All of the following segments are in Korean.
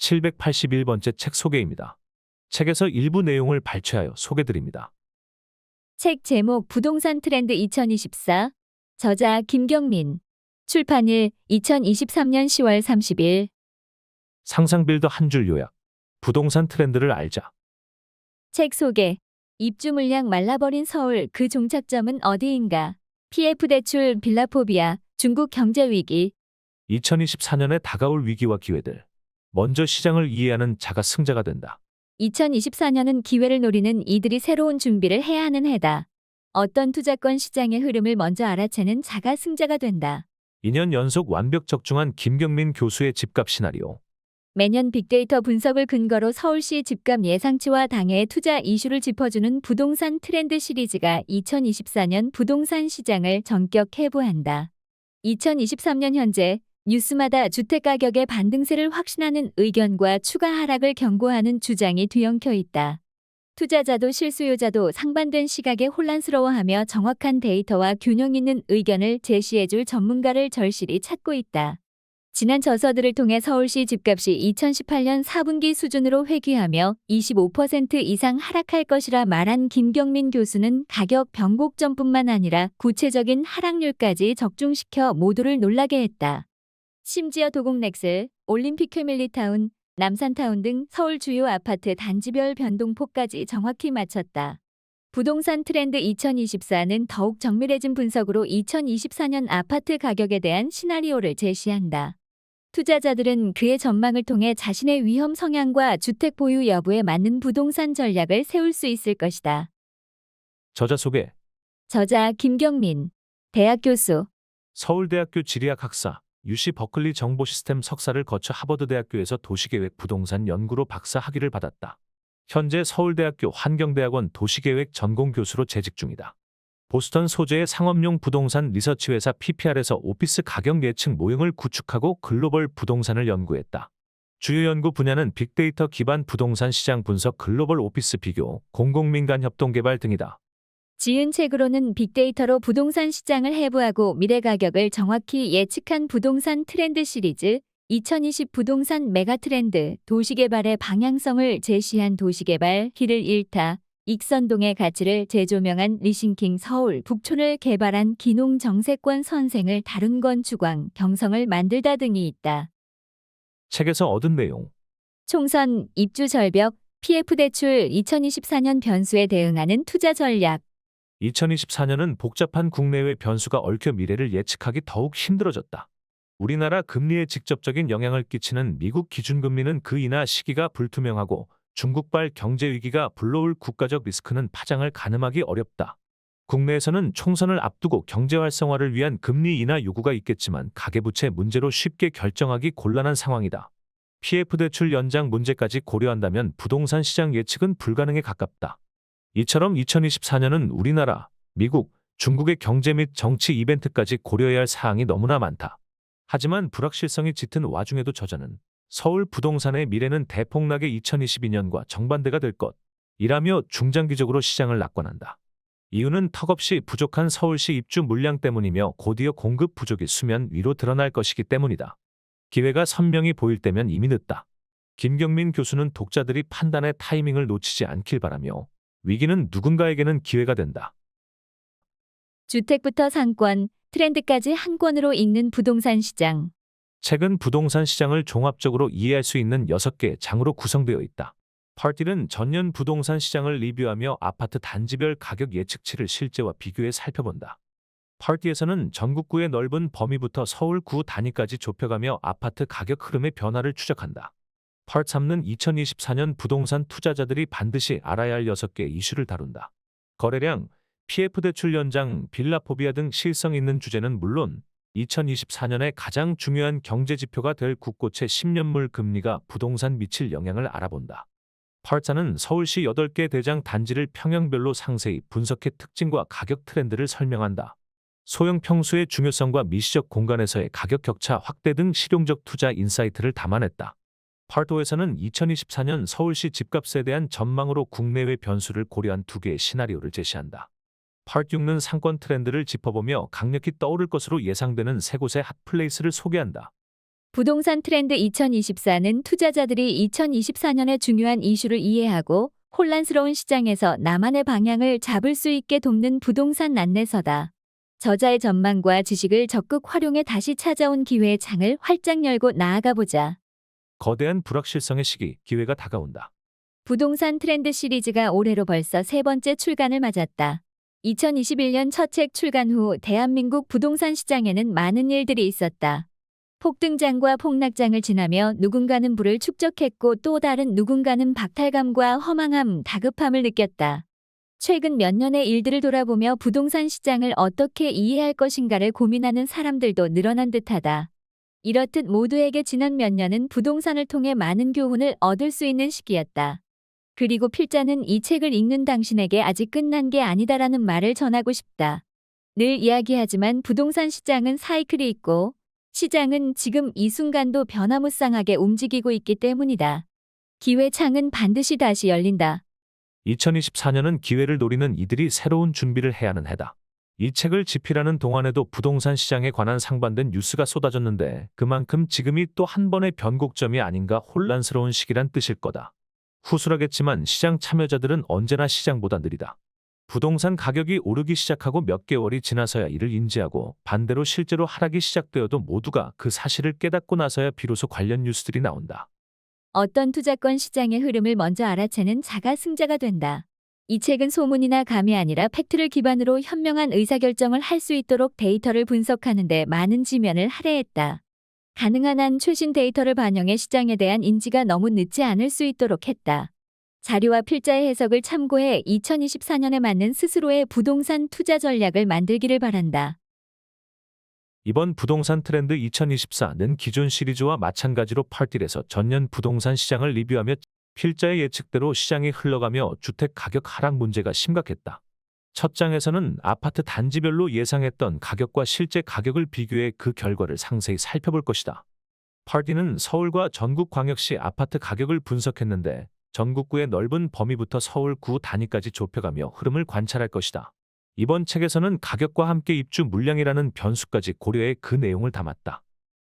781번째 책 소개입니다. 책에서 일부 내용을 발췌하여 소개드립니다. 책 제목 부동산 트렌드 2024 저자 김경민 출판일 2023년 10월 30일 상상빌더 한 줄 요약. 부동산 트렌드를 알자. 책 소개 입주 물량 말라버린 서울 그 종착점은 어디인가 PF 대출 빌라포비아 중국 경제 위기 2024년에 다가올 위기와 기회들. 먼저 시장을 이해하는 자가 승자가 된다. 2024년은 기회를 노리는 이들이 새로운 준비를 해야 하는 해다. 어떤 투자권 시장의 흐름을 먼저 알아채는 자가 승자가 된다. 2년 연속 완벽 적중한 김경민 교수의 집값 시나리오. 매년 빅데이터 분석을 근거로 서울시 집값 예상치와 당해의 투자 이슈를 짚어주는 부동산 트렌드 시리즈가 2024년 부동산 시장을 전격 해부한다. 2023년 현재 뉴스마다 주택가격의 반등세를 확신하는 의견과 추가 하락을 경고하는 주장이 뒤엉켜 있다. 투자자도 실수요자도 상반된 시각에 혼란스러워하며 정확한 데이터와 균형 있는 의견을 제시해줄 전문가를 절실히 찾고 있다. 지난 저서들을 통해 서울시 집값이 2018년 4분기 수준으로 회귀하며 25% 이상 하락할 것이라 말한 김경민 교수는 가격 변곡점뿐만 아니라 구체적인 하락률까지 적중시켜 모두를 놀라게 했다. 심지어 도곡넥슬, 올림픽 패밀리타운, 남산타운 등 서울 주요 아파트 단지별 변동폭까지 정확히 맞췄다. 부동산 트렌드 2024는 더욱 정밀해진 분석으로 2024년 아파트 가격에 대한 시나리오를 제시한다. 투자자들은 그의 전망을 통해 자신의 위험 성향과 주택 보유 여부에 맞는 부동산 전략을 세울 수 있을 것이다. 저자 소개. 저자 김경민, 대학 교수, 서울대학교 지리학 학사, UC 버클리 정보시스템 석사를 거쳐 하버드대학교에서 도시계획 부동산 연구로 박사 학위를 받았다. 현재 서울대학교 환경대학원 도시계획 전공 교수로 재직 중이다. 보스턴 소재의 상업용 부동산 리서치 회사 PPR에서 오피스 가격 예측 모형을 구축하고 글로벌 부동산을 연구했다. 주요 연구 분야는 빅데이터 기반 부동산 시장 분석, 글로벌 오피스 비교, 공공민간 협동 개발 등이다. 지은 책으로는 빅데이터로 부동산 시장을 해부하고 미래 가격을 정확히 예측한 부동산 트렌드 시리즈, 2020 부동산 메가트렌드, 도시개발의 방향성을 제시한 도시개발, 길을 잃다, 익선동의 가치를 재조명한 리싱킹 서울 북촌을 개발한 기농 정세권 선생을 다룬 건축왕, 경성을 만들다 등이 있다. 책에서 얻은 내용. 총선, 입주 절벽, PF 대출 2024년 변수에 대응하는 투자 전략. 2024년은 복잡한 국내외 변수가 얽혀 미래를 예측하기 더욱 힘들어졌다. 우리나라 금리에 직접적인 영향을 끼치는 미국 기준금리는 그 인하 시기가 불투명하고 중국발 경제위기가 불러올 국가적 리스크는 파장을 가늠하기 어렵다. 국내에서는 총선을 앞두고 경제활성화를 위한 금리 인하 요구가 있겠지만 가계부채 문제로 쉽게 결정하기 곤란한 상황이다. PF 대출 연장 문제까지 고려한다면 부동산 시장 예측은 불가능에 가깝다. 이처럼 2024년은 우리나라, 미국, 중국의 경제 및 정치 이벤트까지 고려해야 할 사항이 너무나 많다. 하지만 불확실성이 짙은 와중에도 저자는 서울 부동산의 미래는 대폭락의 2022년과 정반대가 될 것이라며 중장기적으로 시장을 낙관한다. 이유는 턱없이 부족한 서울시 입주 물량 때문이며 곧이어 공급 부족이 수면 위로 드러날 것이기 때문이다. 기회가 선명히 보일 때면 이미 늦다. 김경민 교수는 독자들이 판단의 타이밍을 놓치지 않길 바라며 위기는 누군가에게는 기회가 된다. 주택부터 상권, 트렌드까지 한 권으로 읽는 부동산 시장. 책은 부동산 시장을 종합적으로 이해할 수 있는 6개의 장으로 구성되어 있다. 파트 1은 전년 부동산 시장을 리뷰하며 아파트 단지별 가격 예측치를 실제와 비교해 살펴본다. 파트 2에서는 전국구의 넓은 범위부터 서울구 단위까지 좁혀가며 아파트 가격 흐름의 변화를 추적한다. 파트 3는 2024년 부동산 투자자들이 반드시 알아야 할 6개 이슈를 다룬다. 거래량, PF 대출 연장, 빌라포비아 등 실성 있는 주제는 물론 2024년에 가장 중요한 경제지표가 될 국고채 10년물 금리가 부동산 미칠 영향을 알아본다. 파트 4는 서울시 8개 대장 단지를 평형별로 상세히 분석해 특징과 가격 트렌드를 설명한다. 소형 평수의 중요성과 미시적 공간에서의 가격 격차 확대 등 실용적 투자 인사이트를 담아냈다. 파트 5에서는 2024년 서울시 집값에 대한 전망으로 국내외 변수를 고려한 2개의 시나리오를 제시한다. 파트 6는 상권 트렌드를 짚어보며 강력히 떠오를 것으로 예상되는 3곳의 핫플레이스를 소개한다. 부동산 트렌드 2024는 투자자들이 2024년의 중요한 이슈를 이해하고 혼란스러운 시장에서 나만의 방향을 잡을 수 있게 돕는 부동산 안내서다. 저자의 전망과 지식을 적극 활용해 다시 찾아온 기회의 창을 활짝 열고 나아가보자. 거대한 불확실성의 시기, 기회가 다가온다. 부동산 트렌드 시리즈가 올해로 벌써 세 번째 출간을 맞았다. 2021년 첫 책 출간 후 대한민국 부동산 시장에는 많은 일들이 있었다. 폭등장과 폭락장을 지나며 누군가는 부를 축적했고 또 다른 누군가는 박탈감과 허망함, 다급함을 느꼈다. 최근 몇 년의 일들을 돌아보며 부동산 시장을 어떻게 이해할 것인가를 고민하는 사람들도 늘어난 듯하다. 이렇듯 모두에게 지난 몇 년은 부동산을 통해 많은 교훈을 얻을 수 있는 시기였다. 그리고 필자는 이 책을 읽는 당신에게 아직 끝난 게 아니다라는 말을 전하고 싶다. 늘 이야기하지만 부동산 시장은 사이클이 있고 시장은 지금 이 순간도 변화무쌍하게 움직이고 있기 때문이다. 기회 창은 반드시 다시 열린다. 2024년은 기회를 노리는 이들이 새로운 준비를 해야 하는 해다. 이 책을 집필하는 동안에도 부동산 시장에 관한 상반된 뉴스가 쏟아졌는데 그만큼 지금이 또 한 번의 변곡점이 아닌가 혼란스러운 시기란 뜻일 거다. 후술하겠지만 시장 참여자들은 언제나 시장보다 느리다. 부동산 가격이 오르기 시작하고 몇 개월이 지나서야 이를 인지하고 반대로 실제로 하락이 시작되어도 모두가 그 사실을 깨닫고 나서야 비로소 관련 뉴스들이 나온다. 어떤 투자권 시장의 흐름을 먼저 알아채는 자가 승자가 된다. 이 책은 소문이나 감이 아니라 팩트를 기반으로 현명한 의사결정을 할 수 있도록 데이터를 분석하는 데 많은 지면을 할애했다. 가능한 한 최신 데이터를 반영해 시장에 대한 인지가 너무 늦지 않을 수 있도록 했다. 자료와 필자의 해석을 참고해 2024년에 맞는 스스로의 부동산 투자 전략을 만들기를 바란다. 이번 부동산 트렌드 2024는 기존 시리즈와 마찬가지로 파트일에서 전년 부동산 시장을 리뷰하며 필자의 예측대로 시장이 흘러가며 주택 가격 하락 문제가 심각했다. 첫 장에서는 아파트 단지별로 예상했던 가격과 실제 가격을 비교해 그 결과를 상세히 살펴볼 것이다. 파트는 서울과 전국광역시 아파트 가격을 분석했는데 전국구의 넓은 범위부터 서울구 단위까지 좁혀가며 흐름을 관찰할 것이다. 이번 책에서는 가격과 함께 입주 물량이라는 변수까지 고려해 그 내용을 담았다.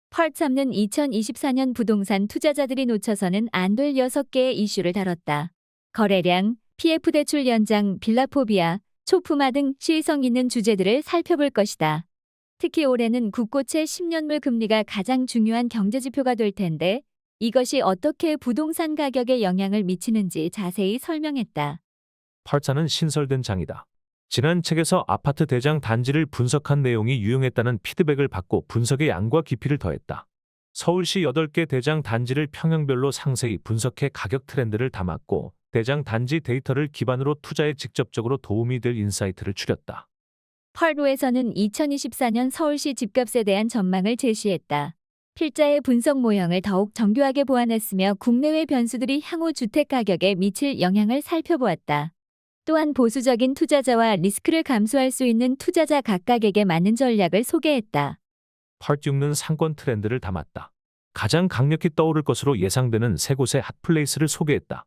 파트 3는 2024년 부동산 투자자들이 놓쳐서는 안 될 6개의 이슈를 다뤘다. 거래량, PF 대출 연장, 빌라포비아, 초품화 등 시의성 있는 주제들을 살펴볼 것이다. 특히 올해는 국고채 10년물 금리가 가장 중요한 경제지표가 될 텐데 이것이 어떻게 부동산 가격에 영향을 미치는지 자세히 설명했다. 파트는 신설된 장이다. 지난 책에서 아파트 대장 단지를 분석한 내용이 유용했다는 피드백을 받고 분석의 양과 깊이를 더했다. 서울시 8개 대장 단지를 평형별로 상세히 분석해 가격 트렌드를 담았고 대장 단지 데이터를 기반으로 투자에 직접적으로 도움이 될 인사이트를 추렸다. 파트에서는 2024년 서울시 집값에 대한 전망을 제시했다. 필자의 분석 모형을 더욱 정교하게 보완했으며 국내외 변수들이 향후 주택 가격에 미칠 영향을 살펴보았다. 또한 보수적인 투자자와 리스크를 감수할 수 있는 투자자 각각에게 맞는 전략을 소개했다. 파트 6는 상권 트렌드를 담았다. 가장 강력히 떠오를 것으로 예상되는 세 곳의 핫플레이스를 소개했다.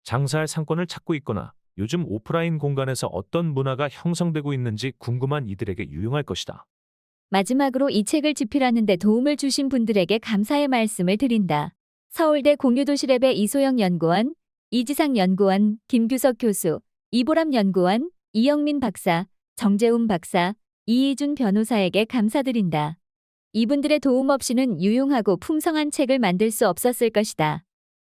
장사할 상권을 찾고 있거나 요즘 오프라인 공간에서 어떤 문화가 형성되고 있는지 궁금한 이들에게 유용할 것이다. 마지막으로 이 책을 집필하는 데 도움을 주신 분들에게 감사의 말씀을 드린다. 서울대 공유도시랩의 이소영 연구원, 이지상 연구원, 김규석 교수, 이보람 연구원, 이영민 박사, 정재훈 박사, 이희준 변호사에게 감사드린다. 이분들의 도움 없이는 유용하고 풍성한 책을 만들 수 없었을 것이다.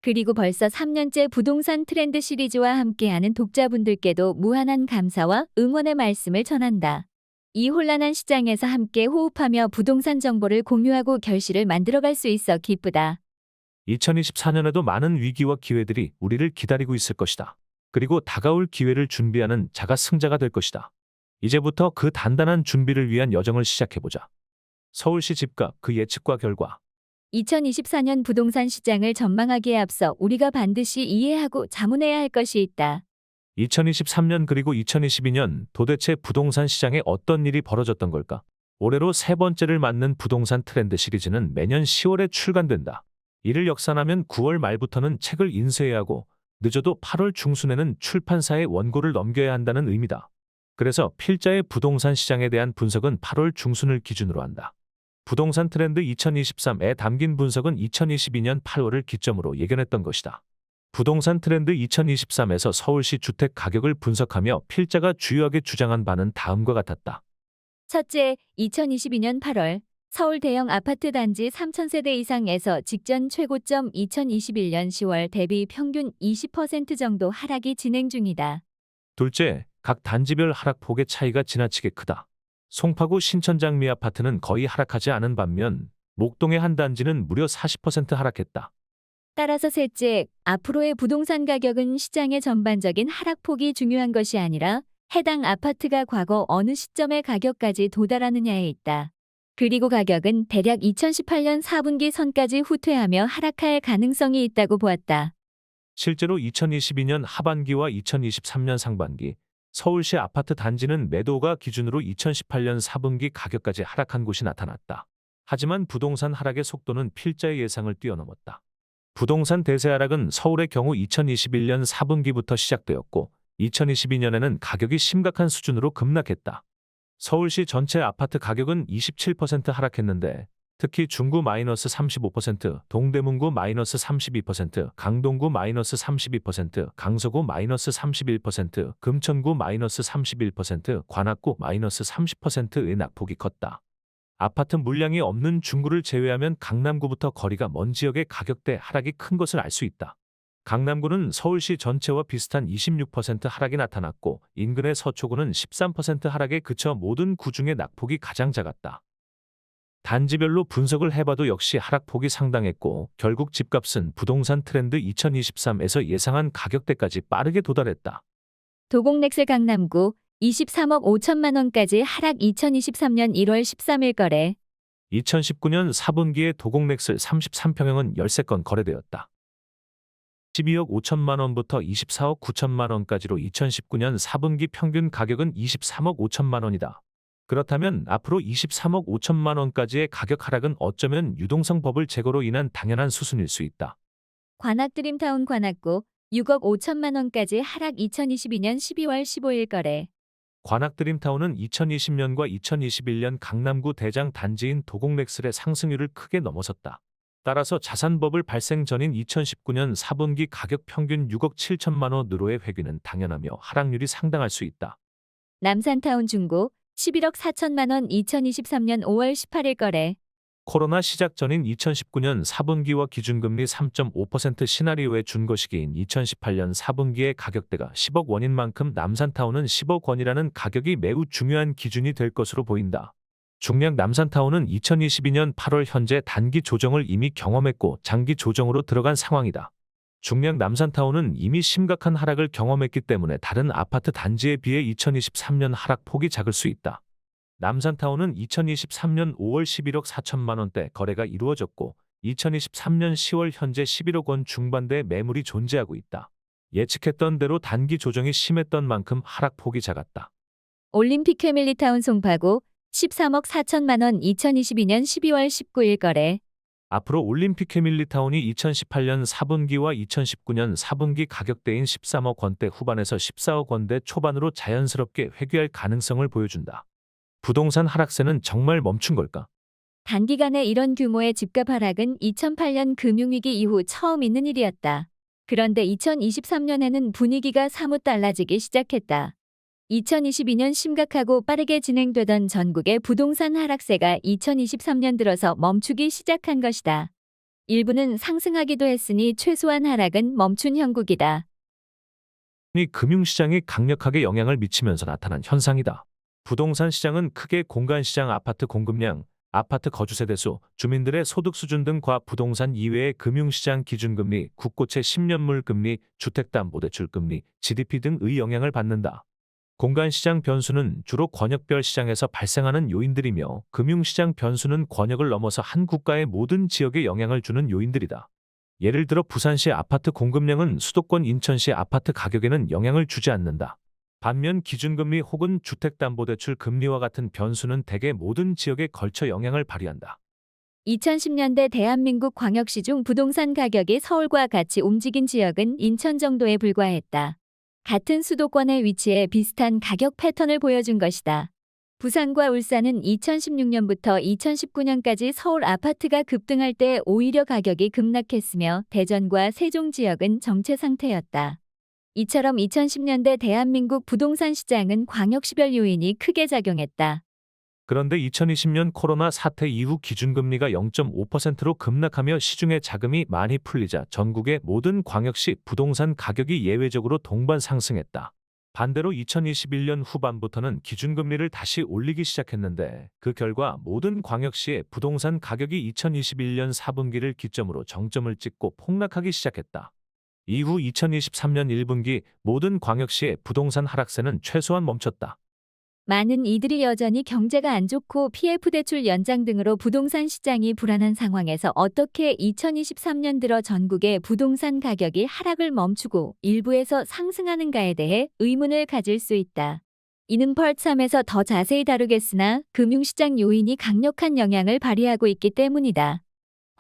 그리고 벌써 3년째 부동산 트렌드 시리즈와 함께하는 독자분들께도 무한한 감사와 응원의 말씀을 전한다. 이 혼란한 시장에서 함께 호흡하며 부동산 정보를 공유하고 결실을 만들어갈 수 있어 기쁘다. 2024년에도 많은 위기와 기회들이 우리를 기다리고 있을 것이다. 그리고 다가올 기회를 준비하는 자가 승자가 될 것이다. 이제부터 그 단단한 준비를 위한 여정을 시작해보자. 서울시 집값 그 예측과 결과 2024년 부동산 시장을 전망하기에 앞서 우리가 반드시 이해하고 자문해야 할 것이 있다. 2023년 그리고 2022년 도대체 부동산 시장에 어떤 일이 벌어졌던 걸까? 올해로 세 번째를 맞는 부동산 트렌드 시리즈는 매년 10월에 출간된다. 이를 역산하면 9월 말부터는 책을 인쇄해야 하고 늦어도 8월 중순에는 출판사에 원고를 넘겨야 한다는 의미다. 그래서 필자의 부동산 시장에 대한 분석은 8월 중순을 기준으로 한다. 부동산 트렌드 2023에 담긴 분석은 2022년 8월을 기점으로 예견했던 것이다. 부동산 트렌드 2023에서 서울시 주택 가격을 분석하며 필자가 주요하게 주장한 바는 다음과 같았다. 첫째, 2022년 8월 서울 대형 아파트 단지 3,000세대 이상에서 직전 최고점 2021년 10월 대비 평균 20% 정도 하락이 진행 중이다. 둘째, 각 단지별 하락폭의 차이가 지나치게 크다. 송파구 신천장미 아파트는 거의 하락하지 않은 반면 목동의 한 단지는 무려 40% 하락했다. 따라서 셋째, 앞으로의 부동산 가격은 시장의 전반적인 하락폭이 중요한 것이 아니라 해당 아파트가 과거 어느 시점의 가격까지 도달하느냐에 있다. 그리고 가격은 대략 2018년 4분기 선까지 후퇴하며 하락할 가능성이 있다고 보았다. 실제로 2022년 하반기와 2023년 상반기 서울시 아파트 단지는 매도가 기준으로 2018년 4분기 가격까지 하락한 곳이 나타났다. 하지만 부동산 하락의 속도는 필자의 예상을 뛰어넘었다. 부동산 대세 하락은 서울의 경우 2021년 4분기부터 시작되었고 2022년에는 가격이 심각한 수준으로 급락했다. 서울시 전체 아파트 가격은 27% 하락했는데 특히 중구 -35%, 동대문구 -32%, 강동구 -32%, 강서구 -31%, 금천구 -31%, 관악구 -30%의 낙폭이 컸다. 아파트 물량이 없는 중구를 제외하면 강남구부터 거리가 먼 지역의 가격대 하락이 큰 것을 알 수 있다. 강남구는 서울시 전체와 비슷한 26% 하락이 나타났고 인근의 서초구는 13% 하락에 그쳐 모든 구 중에 낙폭이 가장 작았다. 단지별로 분석을 해봐도 역시 하락폭이 상당했고 결국 집값은 부동산 트렌드 2023에서 예상한 가격대까지 빠르게 도달했다. 도곡넥스 강남구 23억 5천만 원까지 하락 2023년 1월 13일 거래. 2019년 4분기에 도곡넥스 33평형은 13건 거래되었다. 12억 5천만 원부터 24억 9천만 원까지로 2019년 4분기 평균 가격은 23억 5천만 원이다. 그렇다면 앞으로 23억 5천만 원까지의 가격 하락은 어쩌면 유동성 버블 제거로 인한 당연한 수순일 수 있다. 관악드림타운 관악구 6억 5천만 원까지 하락 2022년 12월 15일 거래. 관악드림타운은 2020년과 2021년 강남구 대장 단지인 도곡넥슬의 상승률을 크게 넘어섰다. 따라서 자산버블 발생 전인 2019년 4분기 가격 평균 6억 7천만 원으로의 회귀는 당연하며 하락률이 상당할 수 있다. 남산타운 중구 11억 4천만 원 2023년 5월 18일 거래. 코로나 시작 전인 2019년 4분기와 기준금리 3.5% 시나리오의 준거 시기인 2018년 4분기의 가격대가 10억 원인 만큼 남산타운은 10억 원이라는 가격이 매우 중요한 기준이 될 것으로 보인다. 중량 남산타운은 2022년 8월 현재 단기 조정을 이미 경험했고 장기 조정으로 들어간 상황이다. 중량 남산타운은 이미 심각한 하락을 경험했기 때문에 다른 아파트 단지에 비해 2023년 하락폭이 작을 수 있다. 남산타운은 2023년 5월 11억 4천만 원대 거래가 이루어졌고 2023년 10월 현재 11억 원 중반대 매물이 존재하고 있다. 예측했던 대로 단기 조정이 심했던 만큼 하락폭이 작았다. 올림픽 패밀리타운 송파구 13억 4천만 원 2022년 12월 19일 거래. 앞으로 올림픽 패밀리타운이 2018년 4분기와 2019년 4분기 가격대인 13억 원대 후반에서 14억 원대 초반으로 자연스럽게 회귀할 가능성을 보여준다. 부동산 하락세는 정말 멈춘 걸까? 단기간에 이런 규모의 집값 하락은 2008년 금융위기 이후 처음 있는 일이었다. 그런데 2023년에는 분위기가 사뭇 달라지기 시작했다. 2022년 심각하고 빠르게 진행되던 전국의 부동산 하락세가 2023년 들어서 멈추기 시작한 것이다. 일부는 상승하기도 했으니 최소한 하락은 멈춘 형국이다. 이 금융시장이 강력하게 영향을 미치면서 나타난 현상이다. 부동산 시장은 크게 공간시장 아파트 공급량, 아파트 거주세대수, 주민들의 소득 수준 등 부동산 이외의 금융시장 기준금리, 국고채 10년물 금리, 주택담보대출 금리, GDP 등의 영향을 받는다. 공간시장 변수는 주로 권역별 시장에서 발생하는 요인들이며 금융시장 변수는 권역을 넘어서 한 국가의 모든 지역에 영향을 주는 요인들이다. 예를 들어 부산시 아파트 공급량은 수도권 인천시 아파트 가격에는 영향을 주지 않는다. 반면 기준금리 혹은 주택담보대출 금리와 같은 변수는 대개 모든 지역에 걸쳐 영향을 발휘한다. 2010년대 대한민국 광역시 중 부동산 가격이 서울과 같이 움직인 지역은 인천 정도에 불과했다. 같은 수도권에 위치해 비슷한 가격 패턴을 보여준 것이다. 부산과 울산은 2016년부터 2019년까지 서울 아파트가 급등할 때 오히려 가격이 급락했으며 대전과 세종 지역은 정체 상태였다. 이처럼 2010년대 대한민국 부동산 시장은 광역시별 요인이 크게 작용했다. 그런데 2020년 코로나 사태 이후 기준금리가 0.5%로 급락하며 시중에 자금이 많이 풀리자 전국의 모든 광역시 부동산 가격이 예외적으로 동반 상승했다. 반대로 2021년 후반부터는 기준금리를 다시 올리기 시작했는데 그 결과 모든 광역시의 부동산 가격이 2021년 4분기를 기점으로 정점을 찍고 폭락하기 시작했다. 이후 2023년 1분기 모든 광역시의 부동산 하락세는 최소한 멈췄다. 많은 이들이 여전히 경제가 안 좋고 PF 대출 연장 등으로 부동산 시장이 불안한 상황에서 어떻게 2023년 들어 전국의 부동산 가격이 하락을 멈추고 일부에서 상승하는가에 대해 의문을 가질 수 있다. 이는 펄 3에서 더 자세히 다루겠으나 금융시장 요인이 강력한 영향을 발휘하고 있기 때문이다.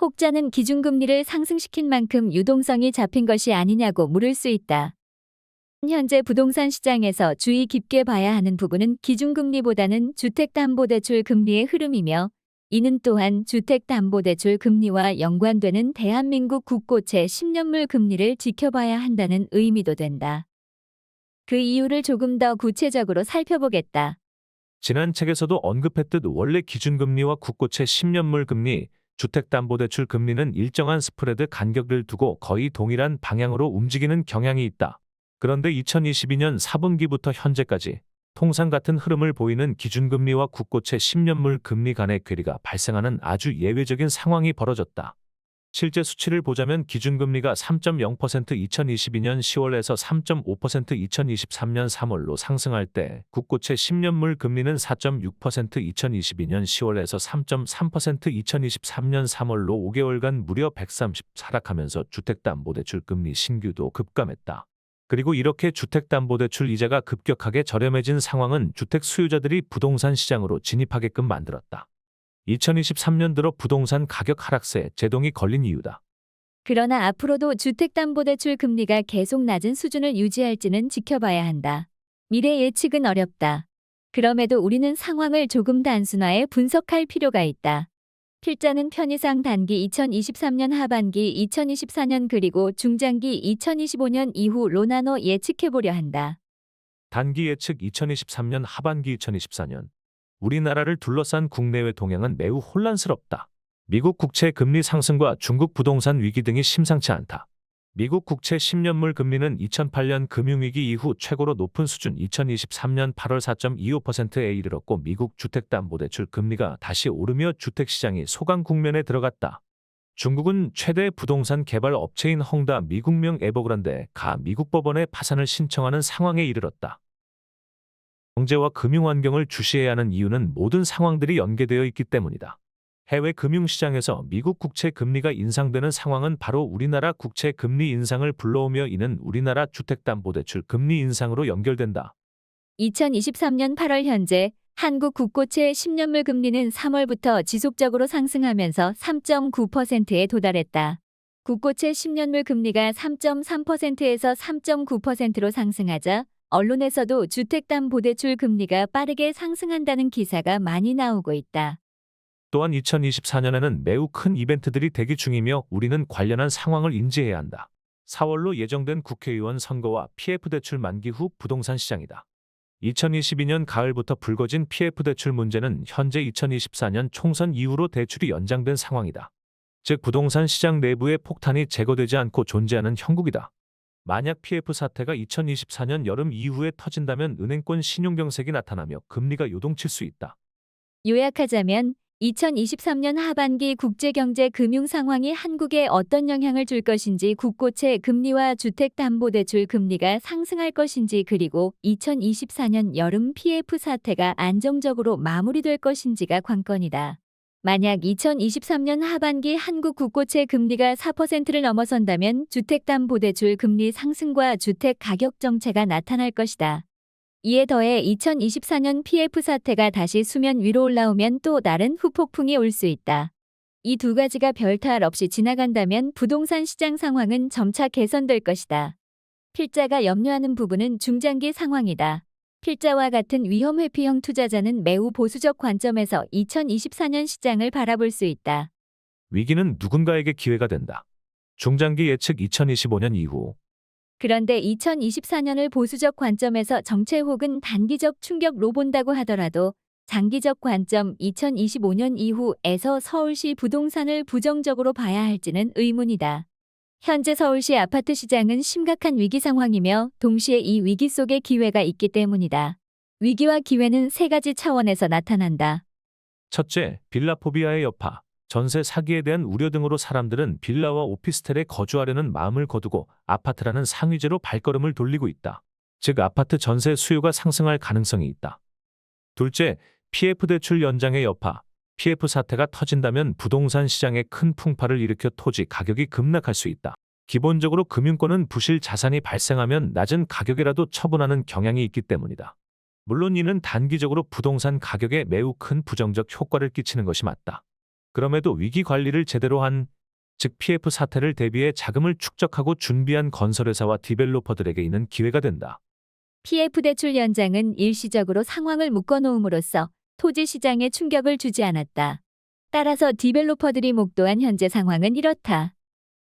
혹자는 기준금리를 상승시킨 만큼 유동성이 잡힌 것이 아니냐고 물을 수 있다. 현재 부동산 시장에서 주의 깊게 봐야 하는 부분은 기준금리보다는 주택담보대출 금리의 흐름이며 이는 또한 주택담보대출 금리와 연관되는 대한민국 국고채 10년물 금리를 지켜봐야 한다는 의미도 된다. 그 이유를 조금 더 구체적으로 살펴보겠다. 지난 책에서도 언급했듯 원래 기준금리와 국고채 10년물 금리, 주택담보대출 금리는 일정한 스프레드 간격을 두고 거의 동일한 방향으로 움직이는 경향이 있다. 그런데 2022년 4분기부터 현재까지 통상 같은 흐름을 보이는 기준금리와 국고채 10년물 금리 간의 괴리가 발생하는 아주 예외적인 상황이 벌어졌다. 실제 수치를 보자면 기준금리가 3.0% 2022년 10월에서 3.5% 2023년 3월로 상승할 때 국고채 10년물 금리는 4.6% 2022년 10월에서 3.3% 2023년 3월로 5개월간 무려 130 하락하면서 주택담보대출 금리 신규도 급감했다. 그리고 이렇게 주택담보대출 이자가 급격하게 저렴해진 상황은 주택 수요자들이 부동산 시장으로 진입하게끔 만들었다. 2023년 들어 부동산 가격 하락세에 제동이 걸린 이유다. 그러나 앞으로도 주택담보대출 금리가 계속 낮은 수준을 유지할지는 지켜봐야 한다. 미래 예측은 어렵다. 그럼에도 우리는 상황을 조금 단순화해 분석할 필요가 있다. 필자는 편의상 단기 2023년 하반기 2024년 그리고 중장기 2025년 이후로 나눠 예측해보려 한다. 단기 예측 2023년 하반기 2024년. 우리나라를 둘러싼 국내외 동향은 매우 혼란스럽다. 미국 국채 금리 상승과 중국 부동산 위기 등이 심상치 않다. 미국 국채 10년물 금리는 2008년 금융위기 이후 최고로 높은 수준 2023년 8월 4.25%에 이르렀고 미국 주택담보대출 금리가 다시 오르며 주택시장이 소강 국면에 들어갔다. 중국은 최대 부동산 개발 업체인 헝다 미국명 에버그란데가 미국 법원에 파산을 신청하는 상황에 이르렀다. 경제와 금융 환경을 주시해야 하는 이유는 모든 상황들이 연계되어 있기 때문이다. 해외 금융시장에서 미국 국채 금리가 인상되는 상황은 바로 우리나라 국채 금리 인상을 불러오며 이는 우리나라 주택담보대출 금리 인상으로 연결된다. 2023년 8월 현재 한국 국고채 10년물 금리는 3월부터 지속적으로 상승하면서 3.9%에 도달했다. 국고채 10년물 금리가 3.3%에서 3.9%로 상승하자 언론에서도 주택담보대출 금리가 빠르게 상승한다는 기사가 많이 나오고 있다. 또한 2024년에는 매우 큰 이벤트들이 대기 중이며 우리는 관련한 상황을 인지해야 한다. 4월로 예정된 국회의원 선거와 PF대출 만기 후 부동산 시장이다. 2022년 가을부터 불거진 PF대출 문제는 현재 2024년 총선 이후로 대출이 연장된 상황이다. 즉 부동산 시장 내부의 폭탄이 제거되지 않고 존재하는 형국이다. 만약 PF 사태가 2024년 여름 이후에 터진다면 은행권 신용경색이 나타나며 금리가 요동칠 수 있다. 요약하자면 2023년 하반기 국제경제 금융 상황이 한국에 어떤 영향을 줄 것인지 국고채 금리와 주택담보대출 금리가 상승할 것인지 그리고 2024년 여름 PF 사태가 안정적으로 마무리될 것인지가 관건이다. 만약 2023년 하반기 한국 국고채 금리가 4%를 넘어선다면 주택담보대출 금리 상승과 주택 가격 정체가 나타날 것이다. 이에 더해 2024년 PF 사태가 다시 수면 위로 올라오면 또 다른 후폭풍이 올 수 있다. 이 두 가지가 별탈 없이 지나간다면 부동산 시장 상황은 점차 개선될 것이다. 필자가 염려하는 부분은 중장기 상황이다. 필자와 같은 위험 회피형 투자자는 매우 보수적 관점에서 2024년 시장을 바라볼 수 있다. 위기는 누군가에게 기회가 된다. 중장기 예측 2025년 이후. 그런데 2024년을 보수적 관점에서 정체 혹은 단기적 충격로 본다고 하더라도 장기적 관점 2025년 이후에서 서울시 부동산을 부정적으로 봐야 할지는 의문이다. 현재 서울시 아파트 시장은 심각한 위기 상황이며 동시에 이 위기 속에 기회가 있기 때문이다. 위기와 기회는 세 가지 차원에서 나타난다. 첫째, 빌라포비아의 여파. 전세 사기에 대한 우려 등으로 사람들은 빌라와 오피스텔에 거주하려는 마음을 거두고 아파트라는 상위제로 발걸음을 돌리고 있다. 즉 아파트 전세 수요가 상승할 가능성이 있다. 둘째, PF 대출 연장의 여파. PF 사태가 터진다면 부동산 시장에 큰 풍파를 일으켜 토지 가격이 급락할 수 있다. 기본적으로 금융권은 부실 자산이 발생하면 낮은 가격이라도 처분하는 경향이 있기 때문이다. 물론 이는 단기적으로 부동산 가격에 매우 큰 부정적 효과를 끼치는 것이 맞다. 그럼에도 위기 관리를 제대로 한, 즉 PF 사태를 대비해 자금을 축적하고 준비한 건설회사와 디벨로퍼들에게 있는 기회가 된다. PF 대출 연장은 일시적으로 상황을 묶어놓음으로써 토지 시장에 충격을 주지 않았다. 따라서 디벨로퍼들이 목도한 현재 상황은 이렇다.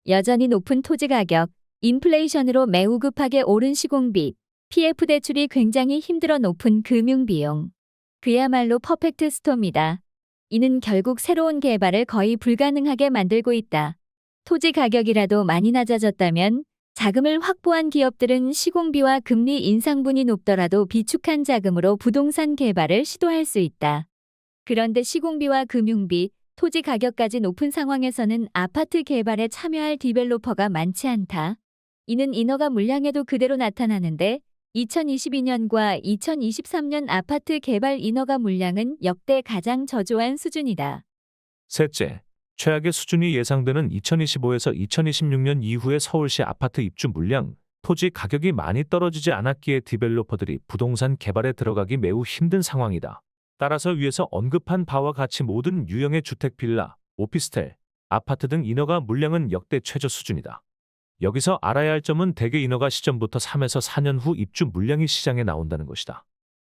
여전히 높은 토지 가격, 인플레이션으로 매우 급하게 오른 시공비, PF 대출이 굉장히 힘들어 높은 금융비용. 그야말로 퍼펙트 스톰이다. 이는 결국 새로운 개발을 거의 불가능하게 만들고 있다. 토지 가격이라도 많이 낮아졌다면 자금을 확보한 기업들은 시공비와 금리 인상분이 높더라도 비축한 자금으로 부동산 개발을 시도할 수 있다. 그런데 시공비와 금융비, 토지 가격까지 높은 상황에서는 아파트 개발에 참여할 디벨로퍼가 많지 않다. 이는 인허가 물량에도 그대로 나타나는데 2022년과 2023년 아파트 개발 인허가 물량은 역대 가장 저조한 수준이다. 셋째, 최악의 수준이 예상되는 2025에서 2026년 이후의 서울시 아파트 입주 물량, 토지 가격이 많이 떨어지지 않았기에 디벨로퍼들이 부동산 개발에 들어가기 매우 힘든 상황이다. 따라서 위에서 언급한 바와 같이 모든 유형의 주택 빌라, 오피스텔, 아파트 등 인허가 물량은 역대 최저 수준이다. 여기서 알아야 할 점은 대개 인허가 시점부터 3에서 4년 후 입주 물량이 시장에 나온다는 것이다.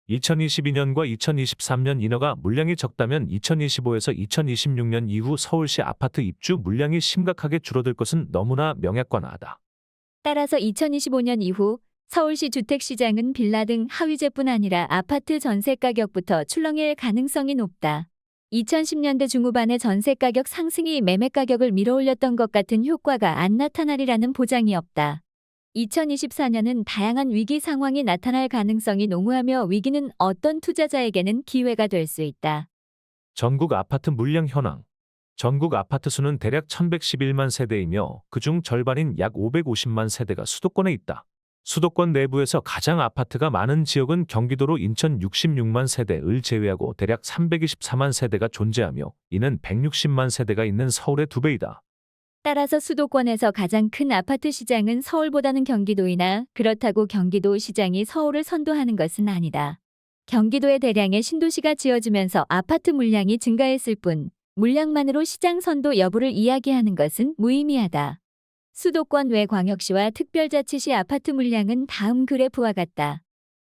2022년과 2023년 인허가 물량이 적다면 2025에서 2026년 이후 서울시 아파트 입주 물량이 심각하게 줄어들 것은 너무나 명약관하다. 따라서 2025년 이후 서울시 주택시장은 빌라 등 하위제뿐 아니라 아파트 전세 가격부터 출렁일 가능성이 높다. 2010년대 중후반의 전세 가격 상승이 매매 가격을 밀어올렸던 것 같은 효과가 안 나타나리라는 보장이 없다. 2024년은 다양한 위기 상황이 나타날 가능성이 농후하며 위기는 어떤 투자자에게는 기회가 될 수 있다. 전국 아파트 물량 현황. 전국 아파트 수는 대략 1111만 세대이며 그중 절반인 약 550만 세대가 수도권에 있다. 수도권 내부에서 가장 아파트가 많은 지역은 경기도로 인천 66만 세대를 제외하고 대략 324만 세대가 존재하며 이는 160만 세대가 있는 서울의 2배이다. 따라서 수도권에서 가장 큰 아파트 시장은 서울보다는 경기도이나 그렇다고 경기도 시장이 서울을 선도하는 것은 아니다. 경기도에 대량의 신도시가 지어지면서 아파트 물량이 증가했을 뿐 물량만으로 시장 선도 여부를 이야기하는 것은 무의미하다. 수도권 외 광역시와 특별자치시 아파트 물량은 다음 그래프와 같다.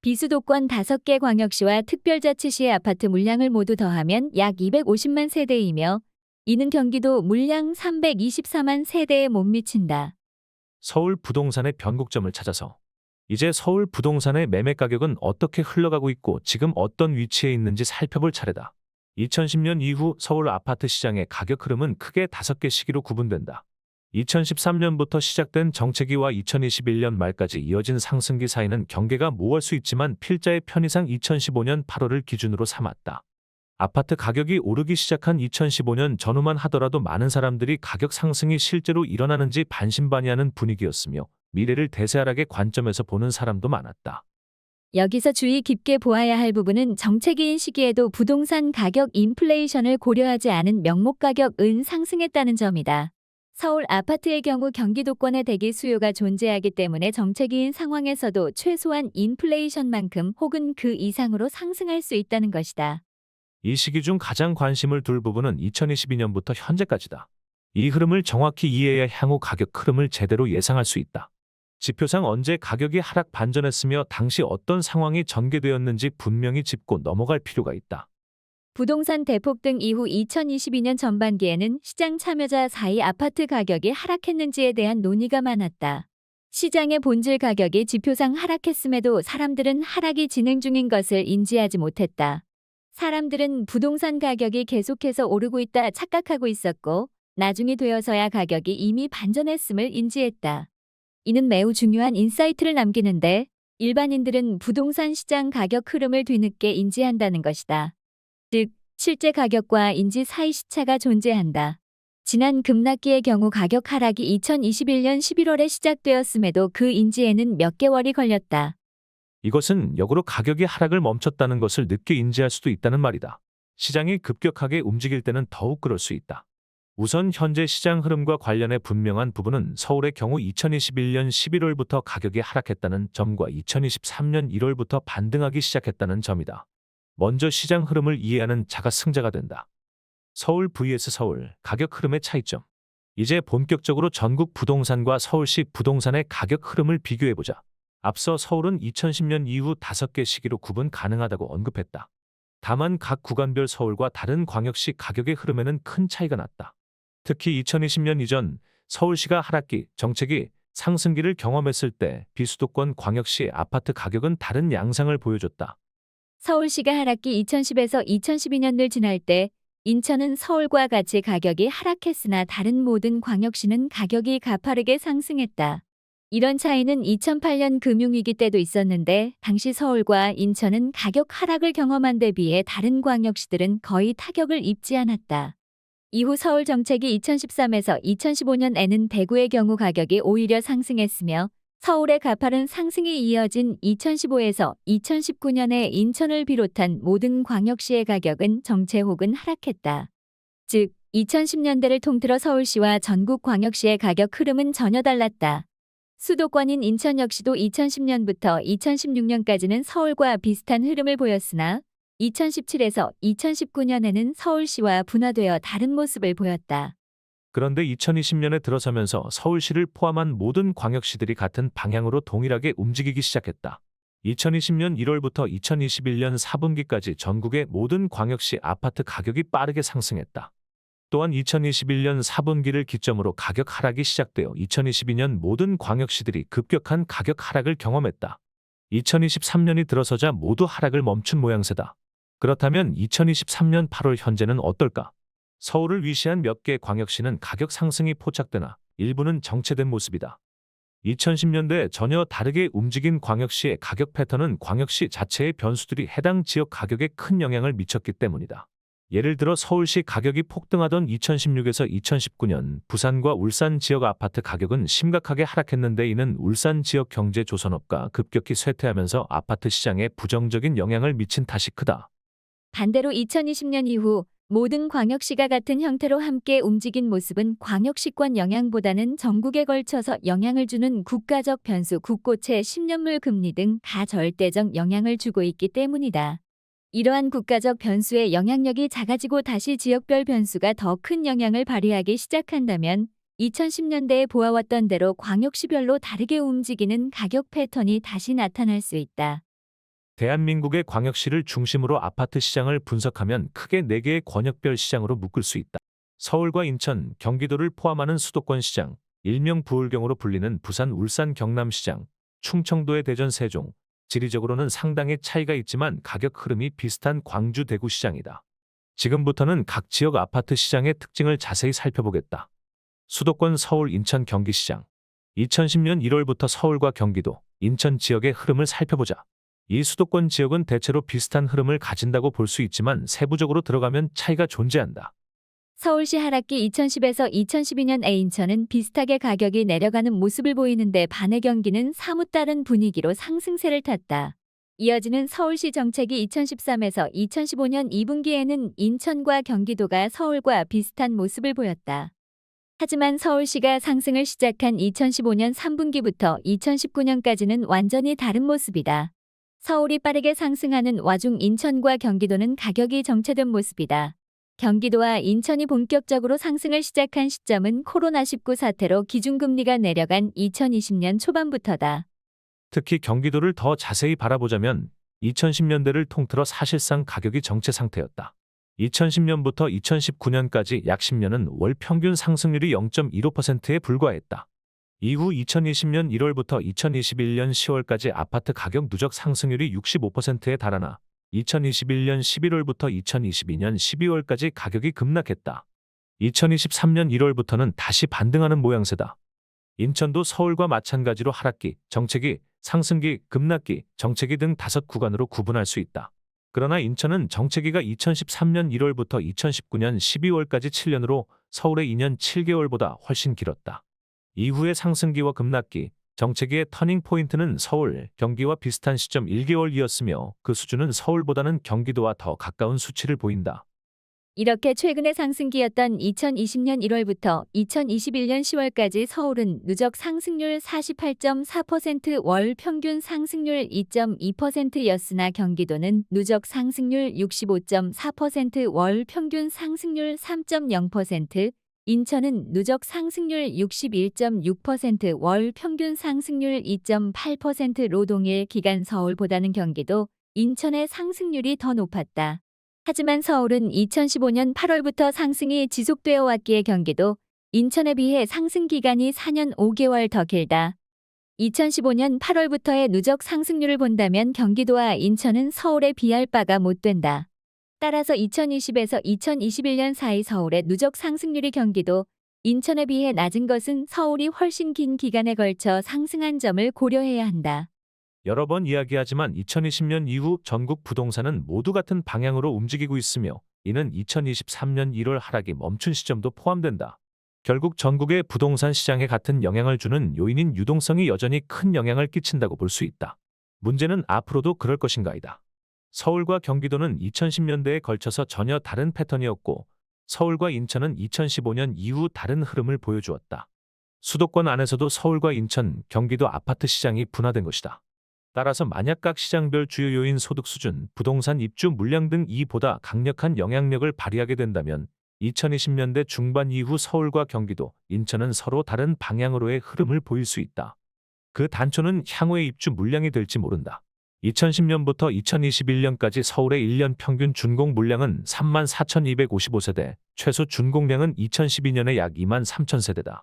비수도권 5개 광역시와 특별자치시의 아파트 물량을 모두 더하면 약 250만 세대이며 이는 경기도 물량 324만 세대에 못 미친다. 서울 부동산의 변곡점을 찾아서 이제 서울 부동산의 매매 가격은 어떻게 흘러가고 있고 지금 어떤 위치에 있는지 살펴볼 차례다. 2010년 이후 서울 아파트 시장의 가격 흐름은 크게 5개 시기로 구분된다. 2013년부터 시작된 정체기와 2021년 말까지 이어진 상승기 사이는 경계가 모호할 수 있지만 필자의 편의상 2015년 8월을 기준으로 삼았다. 아파트 가격이 오르기 시작한 2015년 전후만 하더라도 많은 사람들이 가격 상승이 실제로 일어나는지 반신반의하는 분위기였으며 미래를 대세하락의 관점에서 보는 사람도 많았다. 여기서 주의 깊게 보아야 할 부분은 정체기인 시기에도 부동산 가격 인플레이션을 고려하지 않은 명목 가격은 상승했다는 점이다. 서울 아파트의 경우 경기도권의 대기 수요가 존재하기 때문에 정체기인 상황에서도 최소한 인플레이션만큼 혹은 그 이상으로 상승할 수 있다는 것이다. 이 시기 중 가장 관심을 둘 부분은 2022년부터 현재까지다. 이 흐름을 정확히 이해해야 향후 가격 흐름을 제대로 예상할 수 있다. 지표상 언제 가격이 하락 반전했으며 당시 어떤 상황이 전개되었는지 분명히 짚고 넘어갈 필요가 있다. 부동산 대폭등 이후 2022년 전반기에는 시장 참여자 사이 아파트 가격이 하락했는지에 대한 논의가 많았다. 시장의 본질 가격이 지표상 하락했음에도 사람들은 하락이 진행 중인 것을 인지하지 못했다. 사람들은 부동산 가격이 계속해서 오르고 있다 착각하고 있었고, 나중이 되어서야 가격이 이미 반전했음을 인지했다. 이는 매우 중요한 인사이트를 남기는데, 일반인들은 부동산 시장 가격 흐름을 뒤늦게 인지한다는 것이다. 즉, 실제 가격과 인지 사이 시차가 존재한다. 지난 급락기의 경우 가격 하락이 2021년 11월에 시작되었음에도 그 인지에는 몇 개월이 걸렸다. 이것은 역으로 가격이 하락을 멈췄다는 것을 늦게 인지할 수도 있다는 말이다. 시장이 급격하게 움직일 때는 더욱 그럴 수 있다. 우선 현재 시장 흐름과 관련해 분명한 부분은 서울의 경우 2021년 11월부터 가격이 하락했다는 점과 2023년 1월부터 반등하기 시작했다는 점이다. 먼저 시장 흐름을 이해하는 자가 승자가 된다. 서울 vs 서울 가격 흐름의 차이점. 이제 본격적으로 전국 부동산과 서울시 부동산의 가격 흐름을 비교해보자. 앞서 서울은 2010년 이후 5개 시기로 구분 가능하다고 언급했다. 다만 각 구간별 서울과 다른 광역시 가격의 흐름에는 큰 차이가 났다. 특히 2020년 이전 서울시가 하락기, 정체기, 상승기를 경험했을 때 비수도권 광역시 아파트 가격은 다른 양상을 보여줬다. 서울시가 하락기 2010에서 2012년을 지날 때 인천은 서울과 같이 가격이 하락했으나 다른 모든 광역시는 가격이 가파르게 상승했다. 이런 차이는 2008년 금융위기 때도 있었는데 당시 서울과 인천은 가격 하락을 경험한 데 비해 다른 광역시들은 거의 타격을 입지 않았다. 이후 서울 정책이 2013에서 2015년에는 대구의 경우 가격이 오히려 상승했으며 서울의 가파른 상승이 이어진 2015에서 2019년에 인천을 비롯한 모든 광역시의 가격은 정체 혹은 하락했다. 즉, 2010년대를 통틀어 서울시와 전국 광역시의 가격 흐름은 전혀 달랐다. 수도권인 인천 역시도 2010년부터 2016년까지는 서울과 비슷한 흐름을 보였으나 2017에서 2019년에는 서울시와 분화되어 다른 모습을 보였다. 그런데 2020년에 들어서면서 서울시를 포함한 모든 광역시들이 같은 방향으로 동일하게 움직이기 시작했다. 2020년 1월부터 2021년 4분기까지 전국의 모든 광역시 아파트 가격이 빠르게 상승했다. 또한 2021년 4분기를 기점으로 가격 하락이 시작되어 2022년 모든 광역시들이 급격한 가격 하락을 경험했다. 2023년이 들어서자 모두 하락을 멈춘 모양새다. 그렇다면 2023년 8월 현재는 어떨까? 서울을 위시한 몇 개 광역시는 가격 상승이 포착되나 일부는 정체된 모습이다. 2010년대 전혀 다르게 움직인 광역시의 가격 패턴은 광역시 자체의 변수들이 해당 지역 가격에 큰 영향을 미쳤기 때문이다. 예를 들어 서울시 가격이 폭등하던 2016에서 2019년 부산과 울산 지역 아파트 가격은 심각하게 하락했는데 이는 울산 지역 경제 조선업과 급격히 쇠퇴하면서 아파트 시장에 부정적인 영향을 미친 탓이 크다. 반대로 2020년 이후 모든 광역시가 같은 형태로 함께 움직인 모습은 광역시권 영향보다는 전국에 걸쳐서 영향을 주는 국가적 변수 국고채 10년물 금리 등 다절대적 영향을 주고 있기 때문이다. 이러한 국가적 변수의 영향력이 작아지고 다시 지역별 변수가 더 큰 영향을 발휘하기 시작한다면 2010년대에 보아왔던 대로 광역시별로 다르게 움직이는 가격 패턴이 다시 나타날 수 있다. 대한민국의 광역시를 중심으로 아파트 시장을 분석하면 크게 4개의 권역별 시장으로 묶을 수 있다. 서울과 인천, 경기도를 포함하는 수도권 시장, 일명 부울경으로 불리는 부산, 울산, 경남 시장, 충청도의 대전, 세종, 지리적으로는 상당의 차이가 있지만 가격 흐름이 비슷한 광주, 대구 시장이다. 지금부터는 각 지역 아파트 시장의 특징을 자세히 살펴보겠다. 수도권 서울, 인천, 경기 시장. 2010년 1월부터 서울과 경기도, 인천 지역의 흐름을 살펴보자. 이 수도권 지역은 대체로 비슷한 흐름을 가진다고 볼 수 있지만 세부적으로 들어가면 차이가 존재한다. 서울시 하락기 2010에서 2012년에 인천은 비슷하게 가격이 내려가는 모습을 보이는데 반해 경기는 사뭇 다른 분위기로 상승세를 탔다. 이어지는 서울시 정책이 2013에서 2015년 2분기에는 인천과 경기도가 서울과 비슷한 모습을 보였다. 하지만 서울시가 상승을 시작한 2015년 3분기부터 2019년까지는 완전히 다른 모습이다. 서울이 빠르게 상승하는 와중 인천과 경기도는 가격이 정체된 모습이다. 경기도와 인천이 본격적으로 상승을 시작한 시점은 코로나19 사태로 기준금리가 내려간 2020년 초반부터다. 특히 경기도를 더 자세히 바라보자면 2010년대를 통틀어 사실상 가격이 정체 상태였다. 2010년부터 2019년까지 약 10년은 월 평균 상승률이 0.15%에 불과했다. 이후 2020년 1월부터 2021년 10월까지 아파트 가격 누적 상승률이 65%에 달하나 2021년 11월부터 2022년 12월까지 가격이 급락했다. 2023년 1월부터는 다시 반등하는 모양새다. 인천도 서울과 마찬가지로 하락기, 정체기, 상승기, 급락기, 정체기 등 5구간으로 구분할 수 있다. 그러나 인천은 정체기가 2013년 1월부터 2019년 12월까지 7년으로 서울의 2년 7개월보다 훨씬 길었다. 이후의 상승기와 급락기, 정체기의 터닝 포인트는 서울, 경기와 비슷한 시점 1개월이었으며 그 수준은 서울보다는 경기도와 더 가까운 수치를 보인다. 이렇게 최근의 상승기였던 2020년 1월부터 2021년 10월까지 서울은 누적 상승률 48.4%, 월 평균 상승률 2.2%였으나 경기도는 누적 상승률 65.4%, 월 평균 상승률 3.0%, 인천은 누적 상승률 61.6%, 월 평균 상승률 2.8%로 동일 기간 서울보다는 경기도, 인천의 상승률이 더 높았다. 하지만 서울은 2015년 8월부터 상승이 지속되어 왔기에 경기도, 인천에 비해 상승 기간이 4년 5개월 더 길다. 2015년 8월부터의 누적 상승률을 본다면 경기도와 인천은 서울에 비할 바가 못 된다. 따라서 2020에서 2021년 사이 서울의 누적 상승률이 경기도, 인천에 비해 낮은 것은 서울이 훨씬 긴 기간에 걸쳐 상승한 점을 고려해야 한다. 여러 번 이야기하지만 2020년 이후 전국 부동산은 모두 같은 방향으로 움직이고 있으며 이는 2023년 1월 하락이 멈춘 시점도 포함된다. 결국 전국의 부동산 시장에 같은 영향을 주는 요인인 유동성이 여전히 큰 영향을 끼친다고 볼 수 있다. 문제는 앞으로도 그럴 것인가이다. 서울과 경기도는 2010년대에 걸쳐서 전혀 다른 패턴이었고 서울과 인천은 2015년 이후 다른 흐름을 보여주었다. 수도권 안에서도 서울과 인천, 경기도 아파트 시장이 분화된 것이다. 따라서 만약 각 시장별 주요 요인 소득 수준, 부동산 입주 물량 등 이보다 강력한 영향력을 발휘하게 된다면 2020년대 중반 이후 서울과 경기도, 인천은 서로 다른 방향으로의 흐름을 보일 수 있다. 그 단초는 향후의 입주 물량이 될지 모른다. 2010년부터 2021년까지 서울의 1년 평균 준공 물량은 34,255세대, 최소 준공량은 2012년에 약 23,000세대다.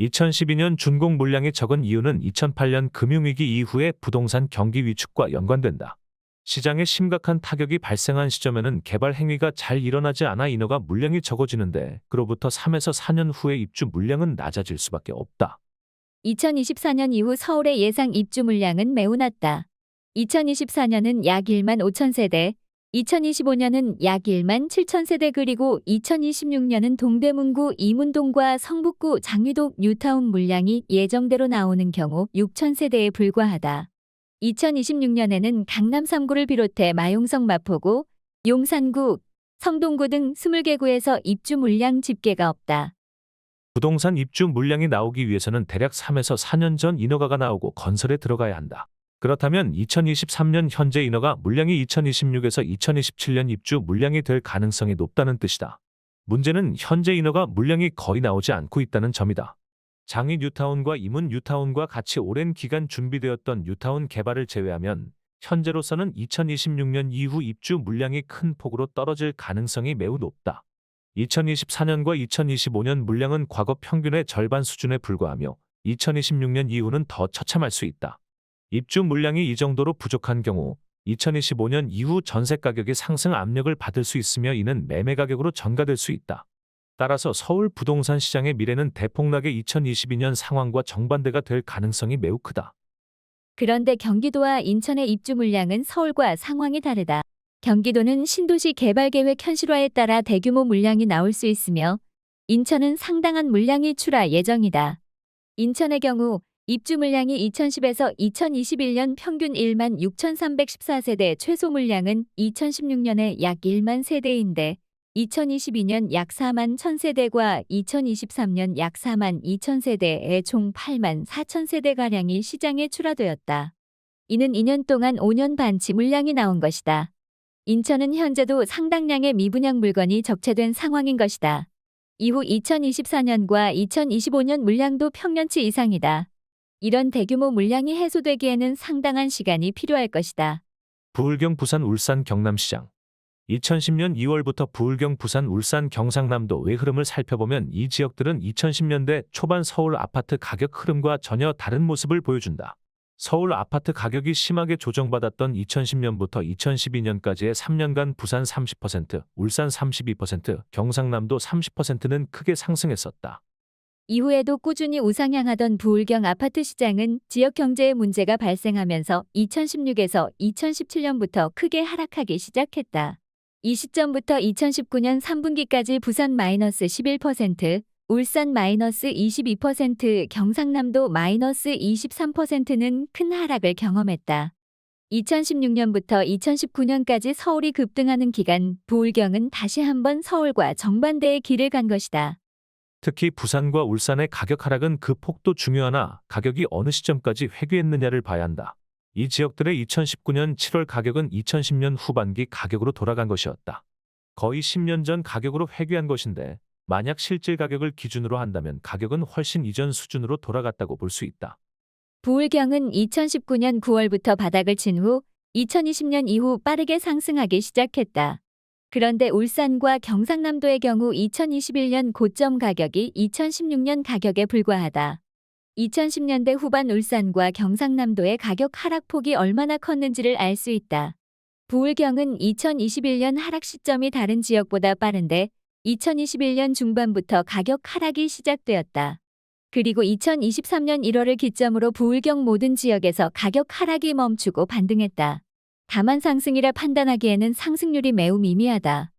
2012년 준공 물량이 적은 이유는 2008년 금융위기 이후의 부동산 경기 위축과 연관된다. 시장에 심각한 타격이 발생한 시점에는 개발 행위가 잘 일어나지 않아 인허가 물량이 적어지는데 그로부터 3에서 4년 후에 입주 물량은 낮아질 수밖에 없다. 2024년 이후 서울의 예상 입주 물량은 매우 낮다. 2024년은 약 1만 5천 세대, 2025년은 약 1만 7천 세대 그리고 2026년은 동대문구 이문동과 성북구 장유동 뉴타운 물량이 예정대로 나오는 경우 6천 세대에 불과하다. 2026년에는 강남 3구를 비롯해 마용성 마포구, 용산구, 성동구 등 20개 구에서 입주 물량 집계가 없다. 부동산 입주 물량이 나오기 위해서는 대략 3에서 4년 전 인허가가 나오고 건설에 들어가야 한다. 그렇다면 2023년 현재 인허가 물량이 2026에서 2027년 입주 물량이 될 가능성이 높다는 뜻이다. 문제는 현재 인허가 물량이 거의 나오지 않고 있다는 점이다. 장위 뉴타운과 이문 뉴타운과 같이 오랜 기간 준비되었던 뉴타운 개발을 제외하면 현재로서는 2026년 이후 입주 물량이 큰 폭으로 떨어질 가능성이 매우 높다. 2024년과 2025년 물량은 과거 평균의 절반 수준에 불과하며 2026년 이후는 더 처참할 수 있다. 입주 물량이 이 정도로 부족한 경우 2025년 이후 전세 가격이 상승 압력을 받을 수 있으며 이는 매매 가격으로 전가될 수 있다. 따라서 서울 부동산 시장의 미래는 대폭락의 2022년 상황과 정반대가 될 가능성이 매우 크다. 그런데 경기도와 인천의 입주 물량은 서울과 상황이 다르다. 경기도는 신도시 개발 계획 현실화에 따라 대규모 물량이 나올 수 있으며 인천은 상당한 물량이 출하 예정이다. 인천의 경우 입주 물량이 2010에서 2021년 평균 1만 6,314세대, 최소 물량은 2016년에 약 1만 세대인데 2022년 약 4만 1,000세대과 2023년 약 4만 2,000세대의 총 8만 4,000세대가량이 시장에 출하되었다. 이는 2년 동안 5년 반치 물량이 나온 것이다. 인천은 현재도 상당량의 미분양 물건이 적체된 상황인 것이다. 이후 2024년과 2025년 물량도 평년치 이상이다. 이런 대규모 물량이 해소되기에는 상당한 시간이 필요할 것이다. 부울경 부산 울산 경남시장 2010년 2월부터 부울경 부산 울산 경상남도의 흐름을 살펴보면 이 지역들은 2010년대 초반 서울 아파트 가격 흐름과 전혀 다른 모습을 보여준다. 서울 아파트 가격이 심하게 조정받았던 2010년부터 2012년까지의 3년간 부산 30%, 울산 32%, 경상남도 30%는 크게 상승했었다. 이후에도 꾸준히 우상향하던 부울경 아파트 시장은 지역 경제에 문제가 발생하면서 2016에서 2017년부터 크게 하락하기 시작했다. 이 시점부터 2019년 3분기까지 부산 마이너스 11%, 울산 마이너스 22%, 경상남도 마이너스 23%는 큰 하락을 경험했다. 2016년부터 2019년까지 서울이 급등하는 기간, 부울경은 다시 한번 서울과 정반대의 길을 간 것이다. 특히 부산과 울산의 가격 하락은 그 폭도 중요하나 가격이 어느 시점까지 회귀했느냐를 봐야 한다. 이 지역들의 2019년 7월 가격은 2010년 후반기 가격으로 돌아간 것이었다. 거의 10년 전 가격으로 회귀한 것인데 만약 실질 가격을 기준으로 한다면 가격은 훨씬 이전 수준으로 돌아갔다고 볼 수 있다. 부울경은 2019년 9월부터 바닥을 친 후 2020년 이후 빠르게 상승하기 시작했다. 그런데 울산과 경상남도의 경우 2021년 고점 가격이 2016년 가격에 불과하다. 2010년대 후반 울산과 경상남도의 가격 하락폭이 얼마나 컸는지를 알 수 있다. 부울경은 2021년 하락 시점이 다른 지역보다 빠른데 2021년 중반부터 가격 하락이 시작되었다. 그리고 2023년 1월을 기점으로 부울경 모든 지역에서 가격 하락이 멈추고 반등했다. 다만 상승이라 판단하기에는 상승률이 매우 미미하다.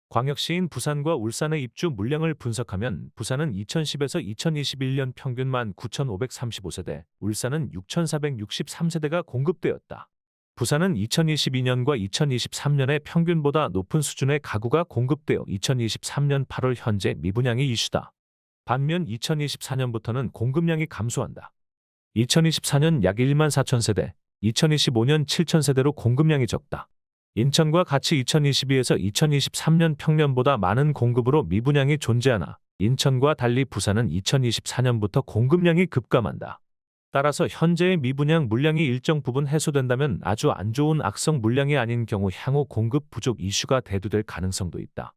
광역시인 부산과 울산의 입주 물량을 분석하면 부산은 2010에서 2021년 평균 19,535세대, 울산은 6,463세대가 공급되었다. 부산은 2022년과 2023년의 평균보다 높은 수준의 가구가 공급되어 2023년 8월 현재 미분양이 이슈다. 반면 2024년부터는 공급량이 감소한다. 2024년 약 1만 4천 세대, 2025년 7천 세대로 공급량이 적다. 인천과 같이 2022에서 2023년 평년보다 많은 공급으로 미분양이 존재하나 인천과 달리 부산은 2024년부터 공급량이 급감한다. 따라서 현재의 미분양 물량이 일정 부분 해소된다면 아주 안 좋은 악성 물량이 아닌 경우 향후 공급 부족 이슈가 대두될 가능성도 있다.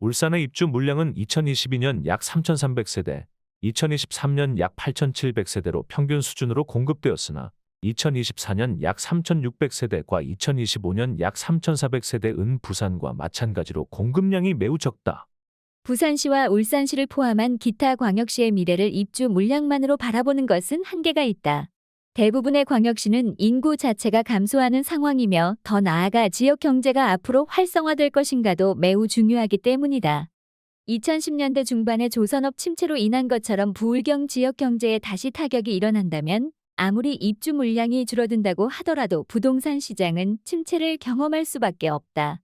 울산의 입주 물량은 2022년 약 3,300세대, 2023년 약 8,700세대로 평균 수준으로 공급되었으나 2024년 약 3,600세대과 2025년 약 3,400세대은 부산과 마찬가지로 공급량이 매우 적다. 부산시와 울산시를 포함한 기타 광역시의 미래를 입주 물량만으로 바라보는 것은 한계가 있다. 대부분의 광역시는 인구 자체가 감소하는 상황이며 더 나아가 지역 경제가 앞으로 활성화될 것인가도 매우 중요하기 때문이다. 2010년대 중반에 조선업 침체로 인한 것처럼 부울경 지역 경제에 다시 타격이 일어난다면 아무리 입주 물량이 줄어든다고 하더라도 부동산 시장은 침체를 경험할 수밖에 없다.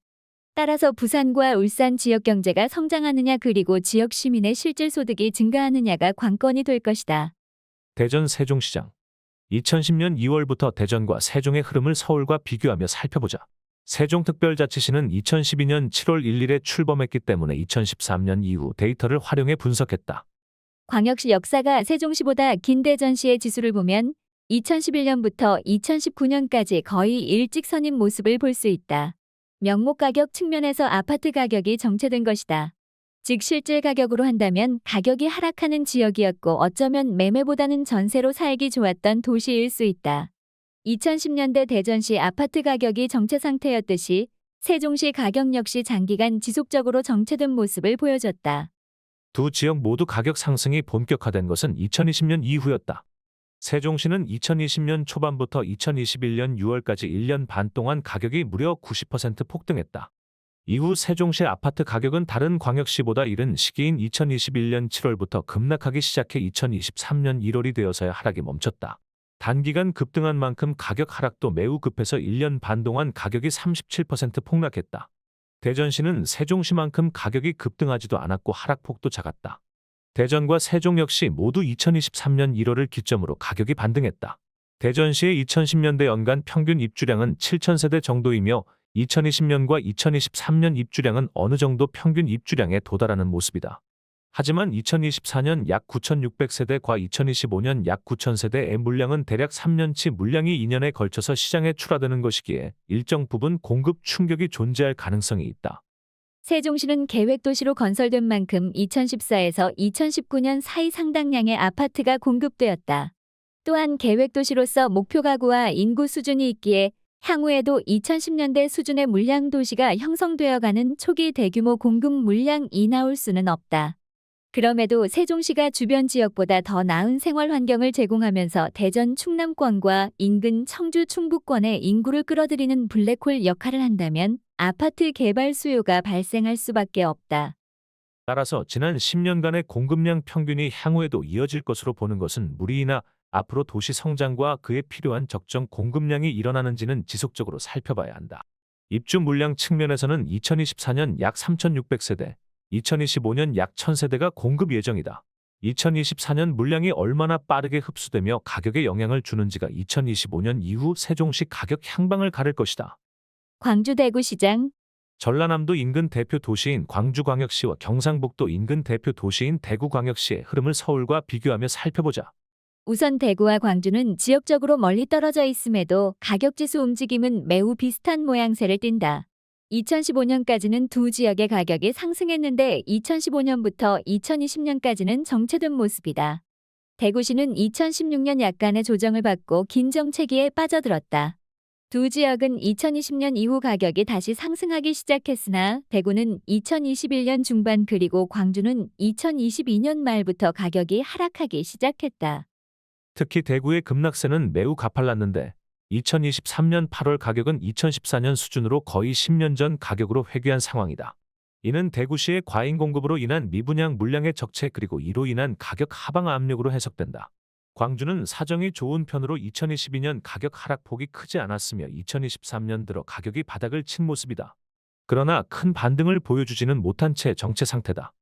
따라서 부산과 울산 지역 경제가 성장하느냐 그리고 지역 시민의 실질 소득이 증가하느냐가 관건이 될 것이다. 대전 세종시장 2010년 2월부터 대전과 세종의 흐름을 서울과 비교하며 살펴보자. 세종특별자치시는 2012년 7월 1일에 출범했기 때문에 2013년 이후 데이터를 활용해 분석했다. 광역시 역사가 세종시보다 긴 대전시의 지수를 보면 2011년부터 2019년까지 거의 일직선인 모습을 볼 수 있다. 명목 가격 측면에서 아파트 가격이 정체된 것이다. 즉 실질 가격으로 한다면 가격이 하락하는 지역이었고 어쩌면 매매보다는 전세로 살기 좋았던 도시일 수 있다. 2010년대 대전시 아파트 가격이 정체 상태였듯이 세종시 가격 역시 장기간 지속적으로 정체된 모습을 보여줬다. 두 지역 모두 가격 상승이 본격화된 것은 2020년 이후였다. 세종시는 2020년 초반부터 2021년 6월까지 1년 반 동안 가격이 무려 90% 폭등했다. 이후 세종시 아파트 가격은 다른 광역시보다 이른 시기인 2021년 7월부터 급락하기 시작해 2023년 1월이 되어서야 하락이 멈췄다. 단기간 급등한 만큼 가격 하락도 매우 급해서 1년 반 동안 가격이 37% 폭락했다. 대전시는 세종시만큼 가격이 급등하지도 않았고 하락폭도 작았다. 대전과 세종 역시 모두 2023년 1월을 기점으로 가격이 반등했다. 대전시의 2010년대 연간 평균 입주량은 7,000세대 정도이며 2020년과 2023년 입주량은 어느 정도 평균 입주량에 도달하는 모습이다. 하지만 2024년 약 9,600세대과 2025년 약 9,000세대의 물량은 대략 3년치 물량이 2년에 걸쳐서 시장에 출하되는 것이기에 일정 부분 공급 충격이 존재할 가능성이 있다. 세종시는 계획도시로 건설된 만큼 2014에서 2019년 사이 상당량의 아파트가 공급되었다. 또한 계획도시로서 목표 가구와 인구 수준이 있기에 향후에도 2010년대 수준의 물량 도시가 형성되어가는 초기 대규모 공급 물량이 나올 수는 없다. 그럼에도 세종시가 주변 지역보다 더 나은 생활 환경을 제공하면서 대전 충남권과 인근 청주 충북권의 인구를 끌어들이는 블랙홀 역할을 한다면 아파트 개발 수요가 발생할 수밖에 없다. 따라서 지난 10년간의 공급량 평균이 향후에도 이어질 것으로 보는 것은 무리이나 앞으로 도시 성장과 그에 필요한 적정 공급량이 일어나는지는 지속적으로 살펴봐야 한다. 입주 물량 측면에서는 2024년 약 3,600세대, 2025년 약 1,000세대가 공급 예정이다. 2024년 물량이 얼마나 빠르게 흡수되며 가격에 영향을 주는지가 2025년 이후 세종시 가격 향방을 가를 것이다. 광주 대구시장 전라남도 인근 대표 도시인 광주광역시와 경상북도 인근 대표 도시인 대구광역시의 흐름을 서울과 비교하며 살펴보자. 우선 대구와 광주는 지역적으로 멀리 떨어져 있음에도 가격지수 움직임은 매우 비슷한 모양새를 띈다. 2015년까지는 두 지역의 가격이 상승했는데 2015년부터 2020년까지는 정체된 모습이다. 대구시는 2016년 약간의 조정을 받고 긴 정체기에 빠져들었다. 두 지역은 2020년 이후 가격이 다시 상승하기 시작했으나 대구는 2021년 중반 그리고 광주는 2022년 말부터 가격이 하락하기 시작했다. 특히 대구의 급락세는 매우 가팔랐는데 2023년 8월 가격은 2014년 수준으로 거의 10년 전 가격으로 회귀한 상황이다. 이는 대구시의 과잉 공급으로 인한 미분양 물량의 적체 그리고 이로 인한 가격 하방 압력으로 해석된다. 광주는 사정이 좋은 편으로 2022년 가격 하락폭이 크지 않았으며 2023년 들어 가격이 바닥을 친 모습이다. 그러나 큰 반등을 보여주지는 못한 채 정체 상태다.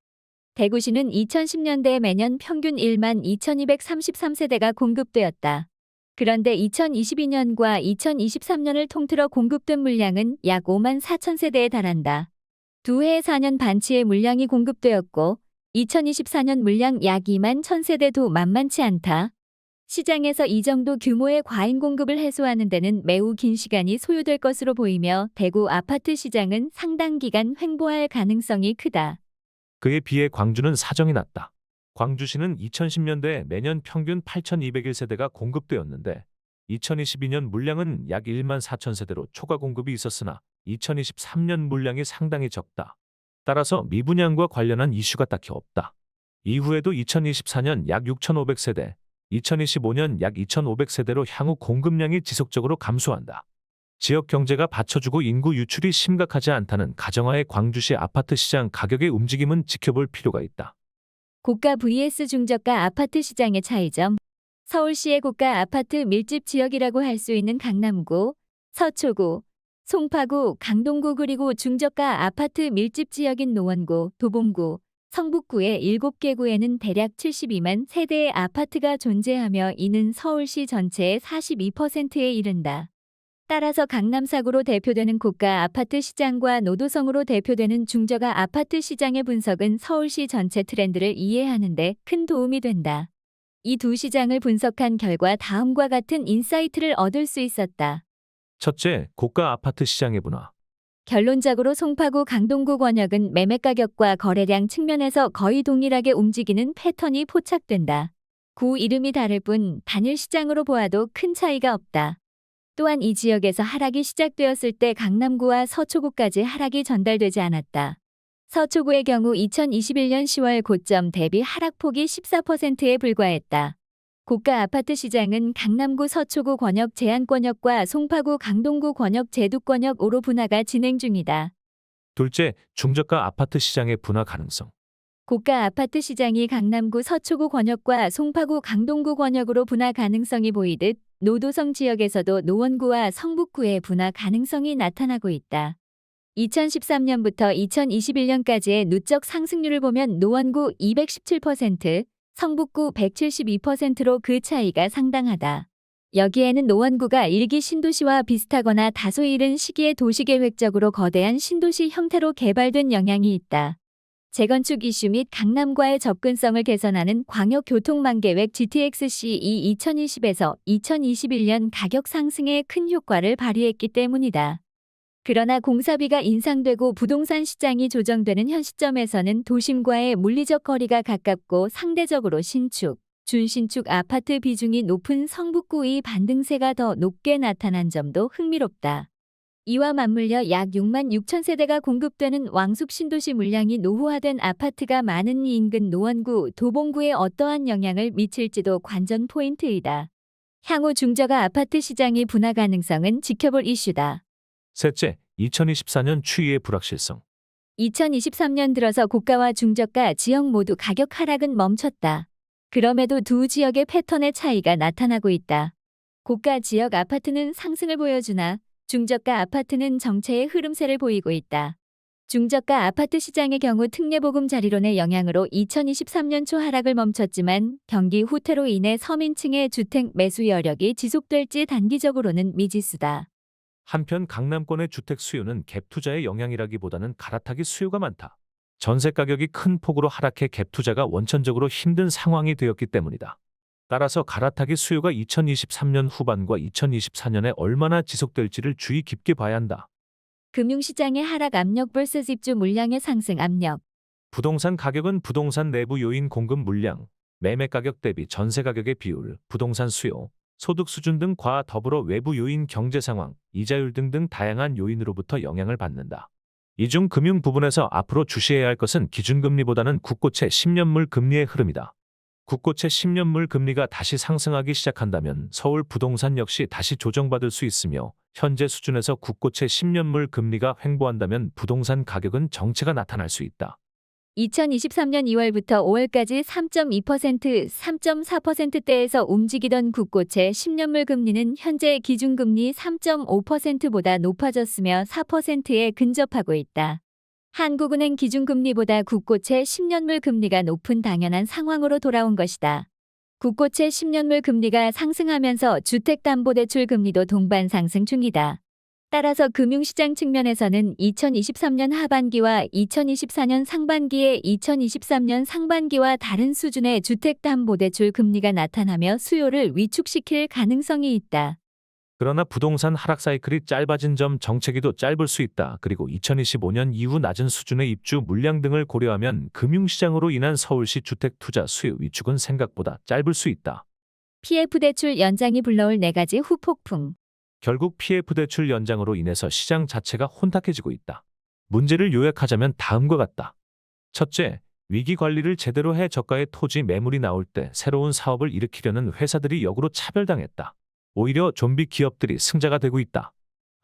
대구시는 2010년대 매년 평균 1만 2,233세대가 공급되었다. 그런데 2022년과 2023년을 통틀어 공급된 물량은 약 5만 4천 세대에 달한다. 두 해 4년 반치의 물량이 공급되었고 2024년 물량 약 2만 1,000세대도 만만치 않다. 시장에서 이 정도 규모의 과잉 공급을 해소하는 데는 매우 긴 시간이 소요될 것으로 보이며 대구 아파트 시장은 상당 기간 횡보할 가능성이 크다. 그에 비해 광주는 사정이 낮다. 광주시는 2010년대 매년 평균 8,201세대가 공급되었는데 2022년 물량은 약 1만 4천 세대로 초과 공급이 있었으나 2023년 물량이 상당히 적다. 따라서 미분양과 관련한 이슈가 딱히 없다. 이후에도 2024년 약 6,500세대, 2025년 약 2,500세대로 향후 공급량이 지속적으로 감소한다. 지역 경제가 받쳐주고 인구 유출이 심각하지 않다는 가정하에 광주시 아파트 시장 가격의 움직임은 지켜볼 필요가 있다. 고가 vs 중저가 아파트 시장의 차이점. 서울시의 고가 아파트 밀집 지역이라고 할 수 있는 강남구, 서초구, 송파구, 강동구 그리고 중저가 아파트 밀집 지역인 노원구, 도봉구, 성북구의 7개 구에는 대략 72만 세대의 아파트가 존재하며 이는 서울시 전체의 42%에 이른다. 따라서 강남 4구로 대표되는 고가 아파트 시장과 노도성으로 대표되는 중저가 아파트 시장의 분석은 서울시 전체 트렌드를 이해하는 데 큰 도움이 된다. 이 두 시장을 분석한 결과 다음과 같은 인사이트를 얻을 수 있었다. 첫째, 고가 아파트 시장의 분화. 결론적으로 송파구 강동구 권역은 매매 가격과 거래량 측면에서 거의 동일하게 움직이는 패턴이 포착된다. 구 이름이 다를 뿐 단일 시장으로 보아도 큰 차이가 없다. 또한 이 지역에서 하락이 시작되었을 때 강남구와 서초구까지 하락이 전달되지 않았다. 서초구의 경우 2021년 10월 고점 대비 하락폭이 14%에 불과했다. 고가 아파트 시장은 강남구 서초구 권역 제한권역과 송파구 강동구 권역 제두권역5로 분화가 진행 중이다. 둘째, 중저가 아파트 시장의 분화 가능성. 고가 아파트 시장이 강남구 서초구 권역과 송파구 강동구 권역으로 분화 가능성이 보이듯 노도성 지역에서도 노원구와 성북구의 분화 가능성이 나타나고 있다. 2013년부터 2021년까지의 누적 상승률을 보면 노원구 217%, 성북구 172%로 그 차이가 상당하다. 여기에는 노원구가 일기 신도시와 비슷하거나 다소 이른 시기에 도시계획적으로 거대한 신도시 형태로 개발된 영향이 있다. 재건축 이슈 및 강남과의 접근성을 개선하는 광역교통망계획 GTX-C2 2020에서 2021년 가격 상승에 큰 효과를 발휘했기 때문이다. 그러나 공사비가 인상되고 부동산 시장이 조정되는 현 시점에서는 도심과의 물리적 거리가 가깝고 상대적으로 신축, 준신축 아파트 비중이 높은 성북구의 반등세가 더 높게 나타난 점도 흥미롭다. 이와 맞물려 약 6만 6천 세대가 공급되는 왕숙 신도시 물량이 노후화된 아파트가 많은 이 인근 노원구, 도봉구에 어떠한 영향을 미칠지도 관전 포인트이다. 향후 중저가 아파트 시장의 분화 가능성은 지켜볼 이슈다. 셋째, 2024년 추이의 불확실성. 2023년 들어서 고가와 중저가 지역 모두 가격 하락은 멈췄다. 그럼에도 두 지역의 패턴의 차이가 나타나고 있다. 고가 지역 아파트는 상승을 보여주나 중저가 아파트는 정체의 흐름세를 보이고 있다. 중저가 아파트 시장의 경우 특례보금자리론의 영향으로 2023년 초 하락을 멈췄지만 경기 후퇴로 인해 서민층의 주택 매수 여력이 지속될지 단기적으로는 미지수다. 한편 강남권의 주택 수요는 갭 투자의 영향이라기보다는 갈아타기 수요가 많다. 전세 가격이 큰 폭으로 하락해 갭 투자가 원천적으로 힘든 상황이 되었기 때문이다. 따라서 갈아타기 수요가 2023년 후반과 2024년에 얼마나 지속될지를 주의 깊게 봐야 한다. 금융시장의 하락 압력 vs 입주 물량의 상승 압력. 부동산 가격은 부동산 내부 요인 공급 물량, 매매 가격 대비 전세 가격의 비율, 부동산 수요, 소득 수준 등과 더불어 외부 요인 경제 상황, 이자율 등등 다양한 요인으로부터 영향을 받는다. 이 중 금융 부분에서 앞으로 주시해야 할 것은 기준금리보다는 국고채 10년물 금리의 흐름이다. 국고채 10년물 금리가 다시 상승하기 시작한다면 서울 부동산 역시 다시 조정받을 수 있으며 현재 수준에서 국고채 10년물 금리가 횡보한다면 부동산 가격은 정체가 나타날 수 있다. 2023년 2월부터 5월까지 3.2%, 3.4%대에서 움직이던 국고채 10년물 금리는 현재 기준금리 3.5%보다 높아졌으며 4%에 근접하고 있다. 한국은행 기준금리보다 국고채 10년물 금리가 높은 당연한 상황으로 돌아온 것이다. 국고채 10년물 금리가 상승하면서 주택담보대출 금리도 동반 상승 중이다. 따라서 금융시장 측면에서는 2023년 하반기와 2024년 상반기에 2023년 상반기와 다른 수준의 주택담보대출 금리가 나타나며 수요를 위축시킬 가능성이 있다. 그러나 부동산 하락 사이클이 짧아진 점 정체기도 짧을 수 있다. 그리고 2025년 이후 낮은 수준의 입주 물량 등을 고려하면 금융시장으로 인한 서울시 주택 투자 수요 위축은 생각보다 짧을 수 있다. PF대출 연장이 불러올 4가지 후폭풍. 결국 PF 대출 연장으로 인해서 시장 자체가 혼탁해지고 있다. 문제를 요약하자면 다음과 같다. 첫째, 위기 관리를 제대로 해 저가의 토지 매물이 나올 때 새로운 사업을 일으키려는 회사들이 역으로 차별당했다. 오히려 좀비 기업들이 승자가 되고 있다.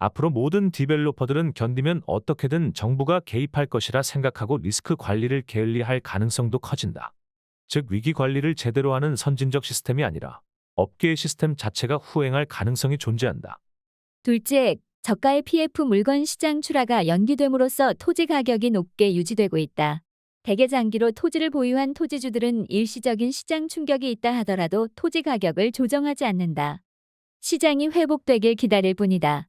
앞으로 모든 디벨로퍼들은 견디면 어떻게든 정부가 개입할 것이라 생각하고 리스크 관리를 게을리할 가능성도 커진다. 즉 위기 관리를 제대로 하는 선진적 시스템이 아니라 업계의 시스템 자체가 후행할 가능성이 존재한다. 둘째, 저가의 PF 물건 시장 출하가 연기됨으로써 토지 가격이 높게 유지되고 있다. 대개 장기로 토지를 보유한 토지주들은 일시적인 시장 충격이 있다 하더라도 토지 가격을 조정하지 않는다. 시장이 회복되길 기다릴 뿐이다.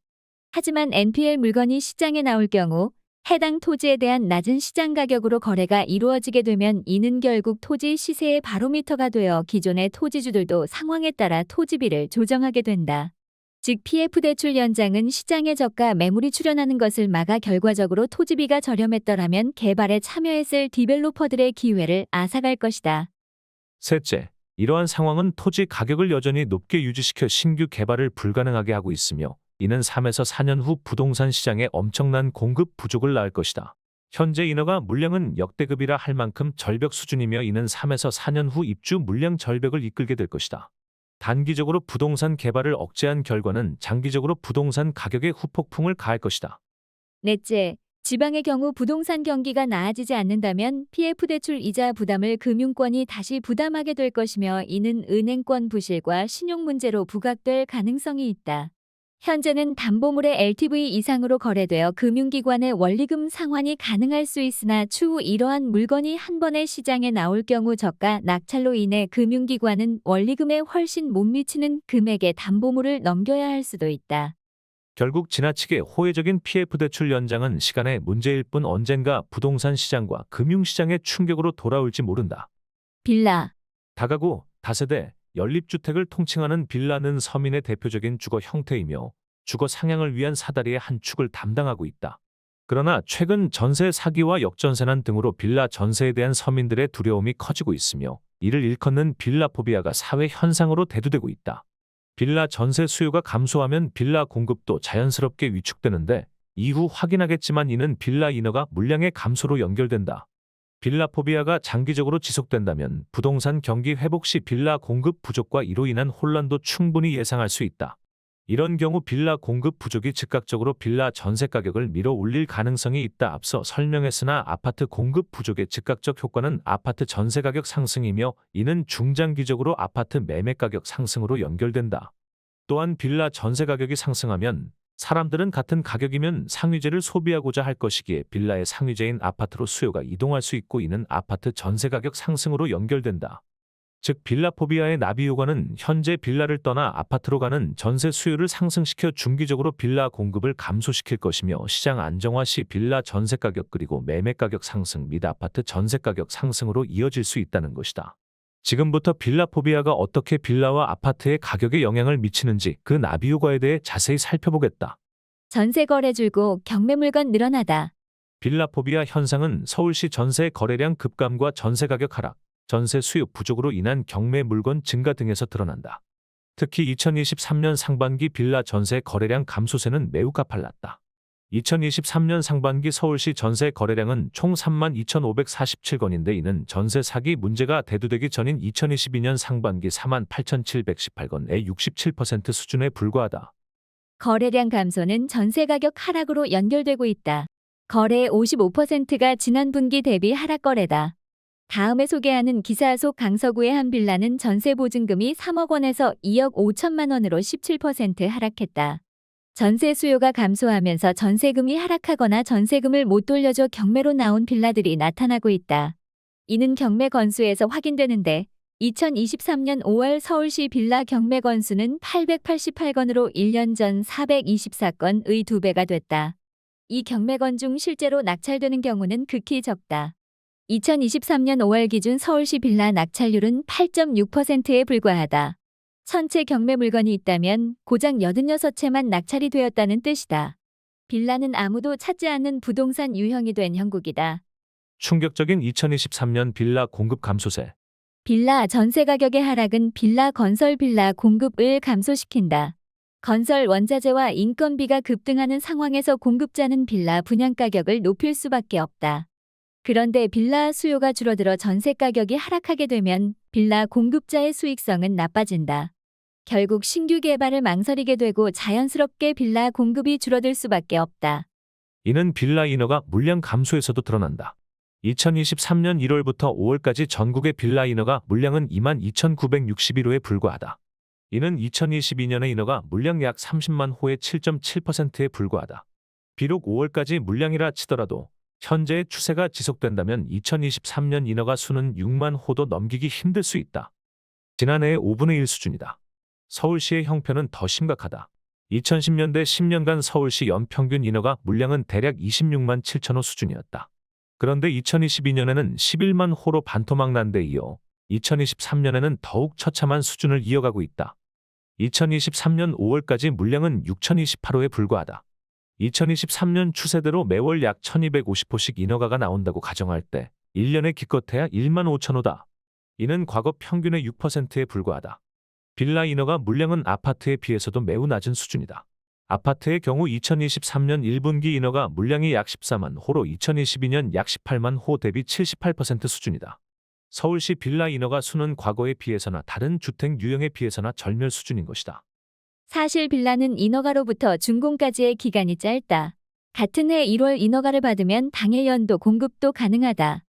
하지만 NPL 물건이 시장에 나올 경우 해당 토지에 대한 낮은 시장 가격으로 거래가 이루어지게 되면 이는 결국 토지 시세의 바로미터가 되어 기존의 토지주들도 상황에 따라 토지비를 조정하게 된다. 즉 PF 대출 연장은 시장의 저가 매물이 출현하는 것을 막아 결과적으로 토지비가 저렴했더라면 개발에 참여했을 디벨로퍼들의 기회를 앗아갈 것이다. 셋째, 이러한 상황은 토지 가격을 여전히 높게 유지시켜 신규 개발을 불가능하게 하고 있으며 이는 3에서 4년 후 부동산 시장에 엄청난 공급 부족을 낳을 것이다. 현재 인허가 물량은 역대급이라 할 만큼 절벽 수준이며 이는 3에서 4년 후 입주 물량 절벽을 이끌게 될 것이다. 단기적으로 부동산 개발을 억제한 결과는 장기적으로 부동산 가격에 후폭풍을 가할 것이다. 넷째, 지방의 경우 부동산 경기가 나아지지 않는다면 PF 대출 이자 부담을 금융권이 다시 부담하게 될 것이며 이는 은행권 부실과 신용 문제로 부각될 가능성이 있다. 현재는 담보물의 LTV 이상으로 거래되어 금융기관의 원리금 상환이 가능할 수 있으나 추후 이러한 물건이 한 번에 시장에 나올 경우 저가 낙찰로 인해 금융기관은 원리금에 훨씬 못 미치는 금액의 담보물을 넘겨야 할 수도 있다. 결국 지나치게 호혜적인 PF 대출 연장은 시간의 문제일 뿐 언젠가 부동산 시장과 금융시장의 충격으로 돌아올지 모른다. 빌라. 다가구, 다세대, 연립주택을 통칭하는 빌라는 서민의 대표적인 주거 형태이며 주거 상향을 위한 사다리의 한 축을 담당하고 있다. 그러나 최근 전세 사기와 역전세난 등으로 빌라 전세에 대한 서민들의 두려움이 커지고 있으며 이를 일컫는 빌라포비아가 사회 현상으로 대두되고 있다. 빌라 전세 수요가 감소하면 빌라 공급도 자연스럽게 위축되는데 이후 확인하겠지만 이는 빌라 인허가 물량의 감소로 연결된다. 빌라포비아가 장기적으로 지속된다면 부동산 경기 회복 시 빌라 공급 부족과 이로 인한 혼란도 충분히 예상할 수 있다. 이런 경우 빌라 공급 부족이 즉각적으로 빌라 전세 가격을 밀어 올릴 가능성이 있다. 앞서 설명했으나 아파트 공급 부족의 즉각적 효과는 아파트 전세 가격 상승이며 이는 중장기적으로 아파트 매매 가격 상승으로 연결된다. 또한 빌라 전세 가격이 상승하면 사람들은 같은 가격이면 상위재를 소비하고자 할 것이기에 빌라의 상위재인 아파트로 수요가 이동할 수 있고 이는 아파트 전세 가격 상승으로 연결된다. 즉 빌라포비아의 나비 효과는 현재 빌라를 떠나 아파트로 가는 전세 수요를 상승시켜 중기적으로 빌라 공급을 감소시킬 것이며 시장 안정화 시 빌라 전세 가격 그리고 매매 가격 상승 및 아파트 전세 가격 상승으로 이어질 수 있다는 것이다. 지금부터 빌라포비아가 어떻게 빌라와 아파트의 가격에 영향을 미치는지 그 나비 효과에 대해 자세히 살펴보겠다. 전세 거래 줄고 경매 물건 늘어나다. 빌라포비아 현상은 서울시 전세 거래량 급감과 전세 가격 하락, 전세 수요 부족으로 인한 경매 물건 증가 등에서 드러난다. 특히 2023년 상반기 빌라 전세 거래량 감소세는 매우 가팔랐다. 2023년 상반기 서울시 전세 거래량은 총 32,547건인데 이는 전세 사기 문제가 대두되기 전인 2022년 상반기 48,718건의 67% 수준에 불과하다. 거래량 감소는 전세 가격 하락으로 연결되고 있다. 거래의 55%가 지난 분기 대비 하락 거래다. 다음에 소개하는 기사 속 강서구의 한 빌라는 전세 보증금이 3억 원에서 2억 5천만 원으로 17% 하락했다. 전세 수요가 감소하면서 전세금이 하락하거나 전세금을 못 돌려줘 경매로 나온 빌라들이 나타나고 있다. 이는 경매 건수에서 확인되는데 2023년 5월 서울시 빌라 경매 건수는 888건으로 1년 전 424건의 2배가 됐다. 이 경매건 중 실제로 낙찰되는 경우는 극히 적다. 2023년 5월 기준 서울시 빌라 낙찰률은 8.6%에 불과하다. 1000채 경매 물건이 있다면 고작 86채만 낙찰이 되었다는 뜻이다. 빌라는 아무도 찾지 않는 부동산 유형이 된 형국이다. 충격적인 2023년 빌라 공급 감소세. 빌라 전세 가격의 하락은 빌라 건설 빌라 공급을 감소시킨다. 건설 원자재와 인건비가 급등하는 상황에서 공급자는 빌라 분양 가격을 높일 수밖에 없다. 그런데 빌라 수요가 줄어들어 전세 가격이 하락하게 되면 빌라 공급자의 수익성은 나빠진다. 결국 신규 개발을 망설이게 되고 자연스럽게 빌라 공급이 줄어들 수밖에 없다. 이는 빌라 인허가 물량 감소에서도 드러난다. 2023년 1월부터 5월까지 전국의 빌라 인허가 물량은 22,961호에 불과하다. 이는 2022년의 인허가 물량 약 30만 호의 7.7%에 불과하다. 비록 5월까지 물량이라 치더라도 현재의 추세가 지속된다면 2023년 인허가 수는 6만 호도 넘기기 힘들 수 있다. 지난해의 5분의 1 수준이다. 서울시의 형편은 더 심각하다. 2010년대 10년간 서울시 연평균 인허가 물량은 대략 26만 7천 호 수준이었다. 그런데 2022년에는 11만 호로 반토막 난 데 이어 2023년에는 더욱 처참한 수준을 이어가고 있다. 2023년 5월까지 물량은 6,028호에 불과하다. 2023년 추세대로 매월 약 1,250호씩 인허가가 나온다고 가정할 때 1년에 기껏해야 1만 5천 호다. 이는 과거 평균의 6%에 불과하다. 빌라 인허가 물량은 아파트에 비해서도 매우 낮은 수준이다. 아파트의 경우 2023년 1분기 인허가 물량이 약 14만 호로 2022년 약 18만 호 대비 78% 수준이다. 서울시 빌라 인허가 수는 과거에 비해서나 다른 주택 유형에 비해서나 절멸 수준인 것이다. 사실 빌라는 인허가로부터 준공까지의 기간이 짧다. 같은 해 1월 인허가를 받으면 당해 연도 공급도 가능하다.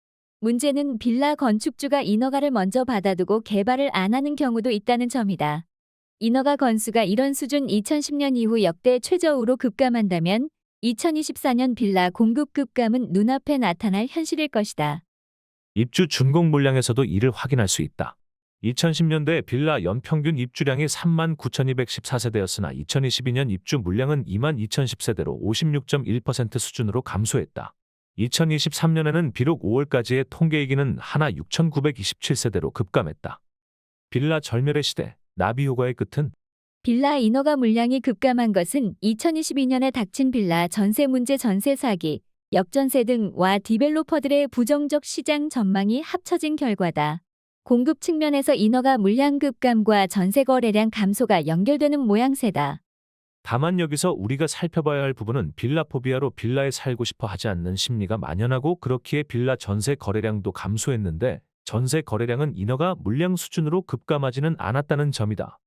문제는 빌라 건축주가 인허가를 먼저 받아두고 개발을 안 하는 경우도 있다는 점이다. 인허가 건수가 이런 수준 2010년 이후 역대 최저으로 급감한다면 2024년 빌라 공급 급감은 눈앞에 나타날 현실일 것이다. 입주 준공 물량에서도 이를 확인할 수 있다. 2010년대 빌라 연평균 입주량이 39,214세대였으나 2022년 입주 물량은 22,010세대로 56.1% 수준으로 감소했다. 2023년에는 비록 5월까지의 통계이기는 하나 6,927세대로 급감했다. 빌라 절멸의 시대, 나비 효과의 끝은? 빌라 인허가 물량이 급감한 것은 2022년에 닥친 빌라 전세 문제, 전세 사기, 역전세 등과 디벨로퍼들의 부정적 시장 전망이 합쳐진 결과다. 공급 측면에서 인허가 물량 급감과 전세 거래량 감소가 연결되는 모양새다. 다만 여기서 우리가 살펴봐야 할 부분은 빌라 포비아로 빌라에 살고 싶어 하지 않는 심리가 만연하고 그렇기에 빌라 전세 거래량도 감소했는데 전세 거래량은 인허가 물량 수준으로 급감하지는 않았다는 점이다.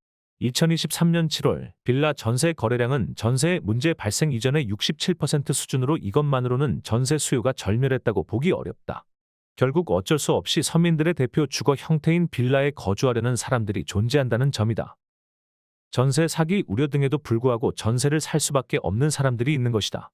2023년 7월 빌라 전세 거래량은 전세 문제 발생 이전의 67% 수준으로 이것만으로는 전세 수요가 절멸했다고 보기 어렵다. 결국 어쩔 수 없이 서민들의 대표 주거 형태인 빌라에 거주하려는 사람들이 존재한다는 점이다. 전세 사기 우려 등에도 불구하고 전세를 살 수밖에 없는 사람들이 있는 것이다.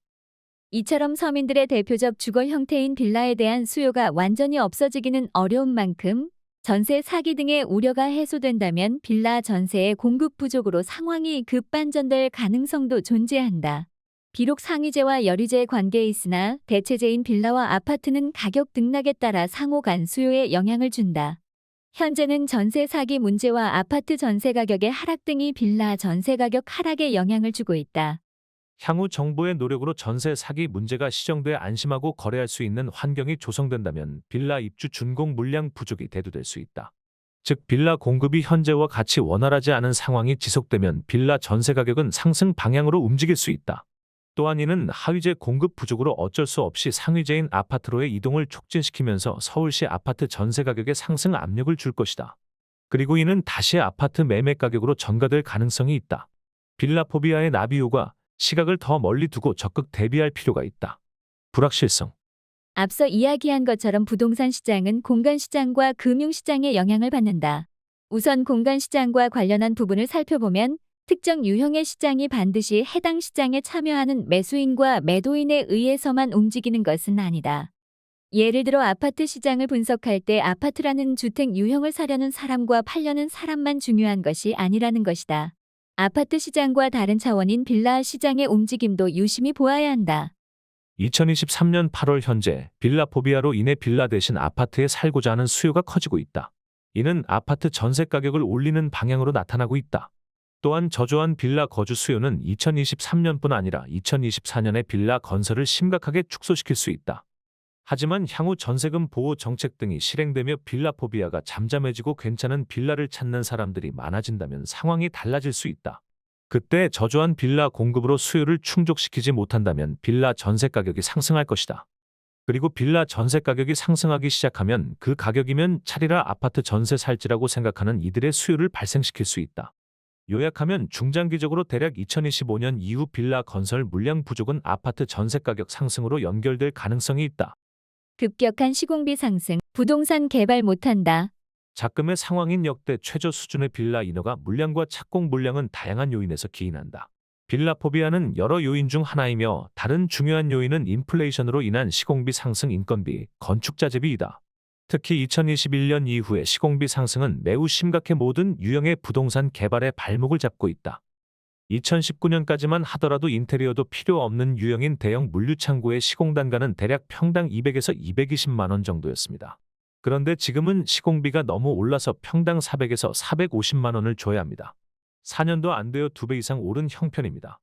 이처럼 서민들의 대표적 주거 형태인 빌라에 대한 수요가 완전히 없어지기는 어려운 만큼 전세 사기 등의 우려가 해소된다면 빌라 전세의 공급 부족으로 상황이 급반전될 가능성도 존재한다. 비록 상위제와 여류제의 관계에 있으나 대체제인 빌라와 아파트는 가격 등락에 따라 상호 간 수요에 영향을 준다. 현재는 전세 사기 문제와 아파트 전세 가격의 하락 등이 빌라 전세 가격 하락에 영향을 주고 있다. 향후 정부의 노력으로 전세 사기 문제가 시정돼 안심하고 거래할 수 있는 환경이 조성된다면 빌라 입주 준공 물량 부족이 대두될 수 있다. 즉 빌라 공급이 현재와 같이 원활하지 않은 상황이 지속되면 빌라 전세 가격은 상승 방향으로 움직일 수 있다. 또한 이는 하위제 공급 부족으로 어쩔 수 없이 상위제인 아파트로의 이동을 촉진시키면서 서울시 아파트 전세 가격에 상승 압력을 줄 것이다. 그리고 이는 다시 아파트 매매 가격으로 전가될 가능성이 있다. 빌라 포비아의 나비 효과, 시각을 더 멀리 두고 적극 대비할 필요가 있다. 불확실성. 앞서 이야기한 것처럼 부동산 시장은 공간 시장과 금융 시장의 영향을 받는다. 우선 공간 시장과 관련한 부분을 살펴보면 특정 유형의 시장이 반드시 해당 시장에 참여하는 매수인과 매도인에 의해서만 움직이는 것은 아니다. 예를 들어 아파트 시장을 분석할 때 아파트라는 주택 유형을 사려는 사람과 팔려는 사람만 중요한 것이 아니라는 것이다. 아파트 시장과 다른 차원인 빌라 시장의 움직임도 유심히 보아야 한다. 2023년 8월 현재 빌라 포비아로 인해 빌라 대신 아파트에 살고자 하는 수요가 커지고 있다. 이는 아파트 전세 가격을 올리는 방향으로 나타나고 있다. 또한 저조한 빌라 거주 수요는 2023년뿐 아니라 2024년에 빌라 건설을 심각하게 축소시킬 수 있다. 하지만 향후 전세금 보호 정책 등이 실행되며 빌라 포비아가 잠잠해지고 괜찮은 빌라를 찾는 사람들이 많아진다면 상황이 달라질 수 있다. 그때 저조한 빌라 공급으로 수요를 충족시키지 못한다면 빌라 전세 가격이 상승할 것이다. 그리고 빌라 전세 가격이 상승하기 시작하면 그 가격이면 차리라 아파트 전세 살지라고 생각하는 이들의 수요를 발생시킬 수 있다. 요약하면 중장기적으로 대략 2025년 이후 빌라 건설 물량 부족은 아파트 전세 가격 상승으로 연결될 가능성이 있다. 급격한 시공비 상승, 부동산 개발 못한다. 작금의 상황인 역대 최저 수준의 빌라 인허가 물량과 착공 물량은 다양한 요인에서 기인한다. 빌라 포비아는 여러 요인 중 하나이며 다른 중요한 요인은 인플레이션으로 인한 시공비 상승, 인건비, 건축자재비이다. 특히 2021년 이후의 시공비 상승은 매우 심각해 모든 유형의 부동산 개발에 발목을 잡고 있다. 2019년까지만 하더라도 인테리어도 필요 없는 유형인 대형 물류창고의 시공 단가는 대략 평당 200에서 220만 원 정도였습니다. 그런데 지금은 시공비가 너무 올라서 평당 400에서 450만 원을 줘야 합니다. 4년도 안 되어 2배 이상 오른 형편입니다.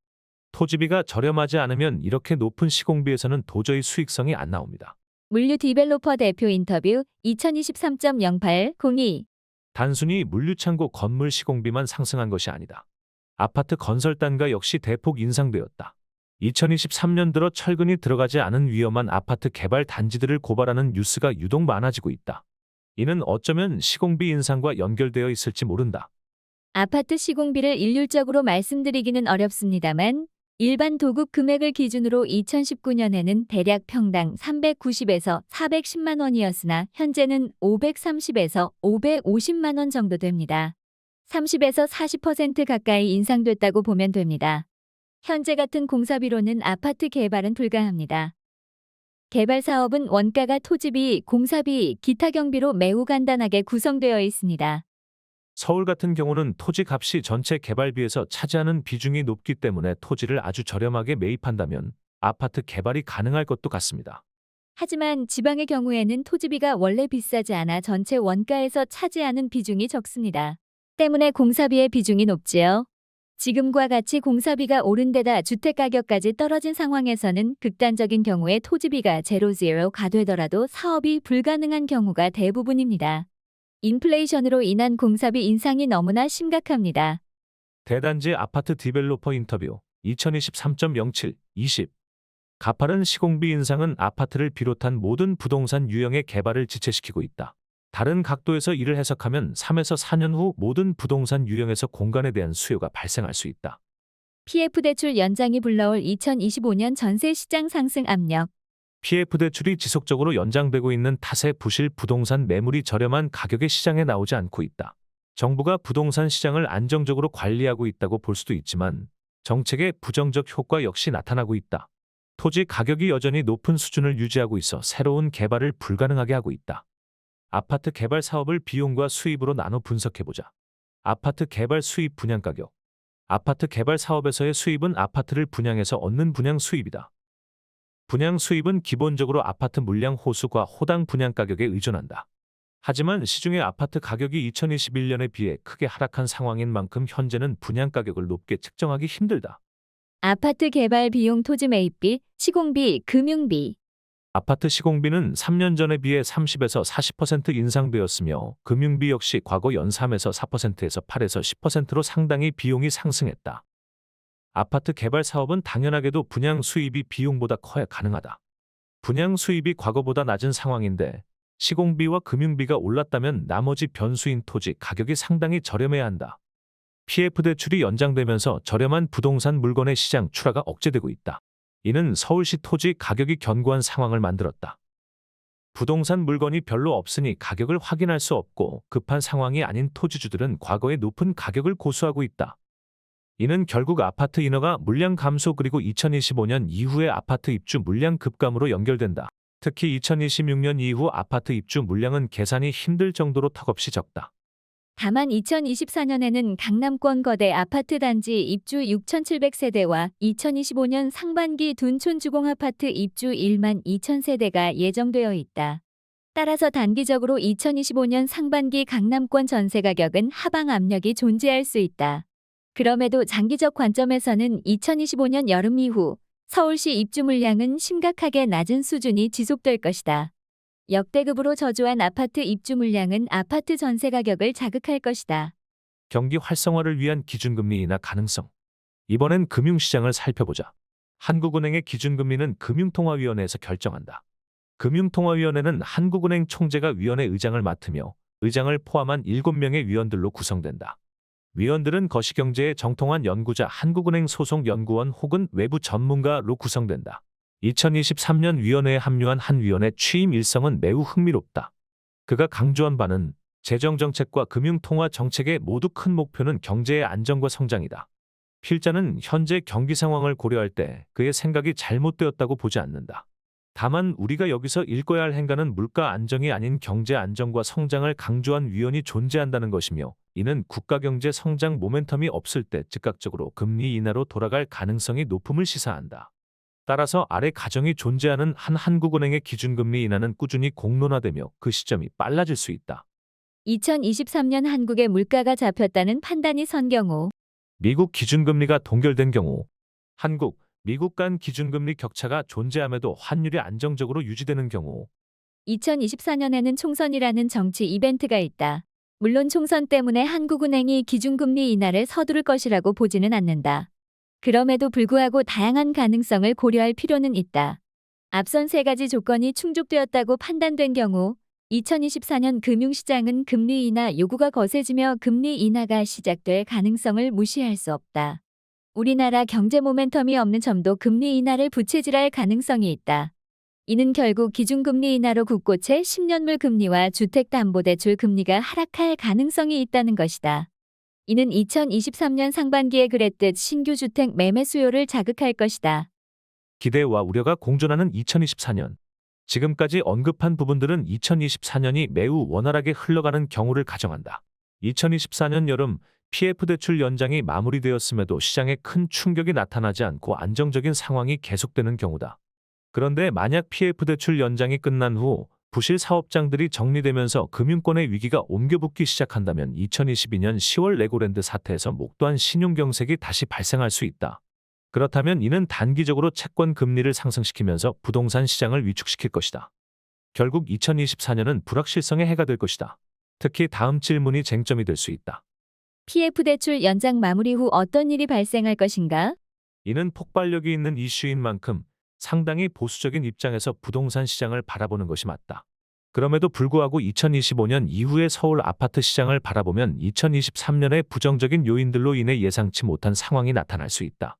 토지비가 저렴하지 않으면 이렇게 높은 시공비에서는 도저히 수익성이 안 나옵니다. 물류 디벨로퍼 대표 인터뷰 2023.0802 단순히 물류창고 건물 시공비만 상승한 것이 아니다. 아파트 건설 단가 역시 대폭 인상되었다. 2023년 들어 철근이 들어가지 않은 위험한 아파트 개발 단지들을 고발하는 뉴스가 유독 많아지고 있다. 이는 어쩌면 시공비 인상과 연결되어 있을지 모른다. 아파트 시공비를 일률적으로 말씀드리기는 어렵습니다만 일반 도급 금액을 기준으로 2019년에는 대략 평당 390에서 410만 원이었으나 현재는 530에서 550만 원 정도 됩니다. 30에서 40% 가까이 인상됐다고 보면 됩니다. 현재 같은 공사비로는 아파트 개발은 불가합니다. 개발 사업은 원가가 토지비, 공사비, 기타 경비로 매우 간단하게 구성되어 있습니다. 서울 같은 경우는 토지 값이 전체 개발비에서 차지하는 비중이 높기 때문에 토지를 아주 저렴하게 매입한다면 아파트 개발이 가능할 것도 같습니다. 하지만 지방의 경우에는 토지비가 원래 비싸지 않아 전체 원가에서 차지하는 비중이 적습니다. 때문에 공사비의 비중이 높지요. 지금과 같이 공사비가 오른 데다 주택 가격까지 떨어진 상황에서는 극단적인 경우에 토지비가 제로가 되더라도 사업이 불가능한 경우가 대부분입니다. 인플레이션으로 인한 공사비 인상이 너무나 심각합니다. 대단지 아파트 디벨로퍼 인터뷰 2023.07-20 가파른 시공비 인상은 아파트를 비롯한 모든 부동산 유형의 개발을 지체시키고 있다. 다른 각도에서 이를 해석하면 3에서 4년 후 모든 부동산 유형에서 공간에 대한 수요가 발생할 수 있다. PF 대출 연장이 불러올 2025년 전세 시장 상승 압력. PF 대출이 지속적으로 연장되고 있는 탓에 부실 부동산 매물이 저렴한 가격의 시장에 나오지 않고 있다. 정부가 부동산 시장을 안정적으로 관리하고 있다고 볼 수도 있지만 정책의 부정적 효과 역시 나타나고 있다. 토지 가격이 여전히 높은 수준을 유지하고 있어 새로운 개발을 불가능하게 하고 있다. 아파트 개발 사업을 비용과 수입으로 나눠 분석해보자. 아파트 개발 수입 분양가격. 아파트 개발 사업에서의 수입은 아파트를 분양해서 얻는 분양 수입이다. 분양 수입은 기본적으로 아파트 물량 호수과 호당 분양가격에 의존한다. 하지만 시중의 아파트 가격이 2021년에 비해 크게 하락한 상황인 만큼 현재는 분양가격을 높게 측정하기 힘들다. 아파트 개발 비용 토지 매입비, 시공비, 금융비. 아파트 시공비는 3년 전에 비해 30에서 40% 인상되었으며 금융비 역시 과거 연 3에서 4%에서 8에서 10%로 상당히 비용이 상승했다. 아파트 개발 사업은 당연하게도 분양 수입이 비용보다 커야 가능하다. 분양 수입이 과거보다 낮은 상황인데 시공비와 금융비가 올랐다면 나머지 변수인 토지 가격이 상당히 저렴해야 한다. PF 대출이 연장되면서 저렴한 부동산 물건의 시장 출하가 억제되고 있다. 이는 서울시 토지 가격이 견고한 상황을 만들었다. 부동산 물건이 별로 없으니 가격을 확인할 수 없고 급한 상황이 아닌 토지주들은 과거의 높은 가격을 고수하고 있다. 이는 결국 아파트 인허가 물량 감소 그리고 2025년 이후의 아파트 입주 물량 급감으로 연결된다. 특히 2026년 이후 아파트 입주 물량은 계산이 힘들 정도로 턱없이 적다. 다만 2024년에는 강남권 거대 아파트 단지 입주 6,700세대와 2025년 상반기 둔촌 주공아파트 입주 1만 2천 세대가 예정되어 있다. 따라서 단기적으로 2025년 상반기 강남권 전세 가격은 하방 압력이 존재할 수 있다. 그럼에도 장기적 관점에서는 2025년 여름 이후 서울시 입주 물량은 심각하게 낮은 수준이 지속될 것이다. 역대급으로 저조한 아파트 입주 물량은 아파트 전세 가격을 자극할 것이다. 경기 활성화를 위한 기준금리 인하 가능성. 이번엔 금융시장을 살펴보자. 한국은행의 기준금리는 금융통화위원회에서 결정한다. 금융통화위원회는 한국은행 총재가 위원회 의장을 맡으며 의장을 포함한 7명의 위원들로 구성된다. 위원들은 거시경제에 정통한 연구자, 한국은행 소속 연구원 혹은 외부 전문가로 구성된다. 2023년 위원회에 합류한 한 위원의 취임 일성은 매우 흥미롭다. 그가 강조한 바는 재정정책과 금융통화 정책의 모두 큰 목표는 경제의 안정과 성장이다. 필자는 현재 경기 상황을 고려할 때 그의 생각이 잘못되었다고 보지 않는다. 다만 우리가 여기서 읽어야 할 행간은 물가 안정이 아닌 경제 안정과 성장을 강조한 위원이 존재한다는 것이며 이는 국가경제 성장 모멘텀이 없을 때 즉각적으로 금리 인하로 돌아갈 가능성이 높음을 시사한다. 따라서 아래 가정이 존재하는 한 한국은행의 기준금리 인하는 꾸준히 공론화되며 그 시점이 빨라질 수 있다. 2023년 한국의 물가가 잡혔다는 판단이 선 경우 미국 기준금리가 동결된 경우 한국, 미국 간 기준금리 격차가 존재함에도 환율이 안정적으로 유지되는 경우 2024년에는 총선이라는 정치 이벤트가 있다. 물론 총선 때문에 한국은행이 기준금리 인하를 서두를 것이라고 보지는 않는다. 그럼에도 불구하고 다양한 가능성을 고려할 필요는 있다. 앞선 세 가지 조건이 충족되었다고 판단된 경우 2024년 금융시장은 금리 인하 요구가 거세지며 금리 인하가 시작될 가능성을 무시할 수 없다. 우리나라 경제 모멘텀이 없는 점도 금리 인하를 부채질할 가능성이 있다. 이는 결국 기준금리 인하로 국고채 10년물 금리와 주택담보대출 금리가 하락할 가능성이 있다는 것이다. 이는 2023년 상반기에 그랬듯 신규 주택 매매 수요를 자극할 것이다. 기대와 우려가 공존하는 2024년. 지금까지 언급한 부분들은 2024년이 매우 원활하게 흘러가는 경우를 가정한다. 2024년 여름 PF 대출 연장이 마무리되었음에도 시장에 큰 충격이 나타나지 않고 안정적인 상황이 계속되는 경우다. 그런데 만약 PF 대출 연장이 끝난 후 부실 사업장들이 정리되면서 금융권의 위기가 옮겨붙기 시작한다면 2022년 10월 레고랜드 사태에서 목도한 신용경색이 다시 발생할 수 있다. 그렇다면 이는 단기적으로 채권 금리를 상승시키면서 부동산 시장을 위축시킬 것이다. 결국 2024년은 불확실성의 해가 될 것이다. 특히 다음 질문이 쟁점이 될 수 있다. PF 대출 연장 마무리 후 어떤 일이 발생할 것인가? 이는 폭발력이 있는 이슈인 만큼 상당히 보수적인 입장에서 부동산 시장을 바라보는 것이 맞다. 그럼에도 불구하고 2025년 이후의 서울 아파트 시장을 바라보면 2023년의 부정적인 요인들로 인해 예상치 못한 상황이 나타날 수 있다.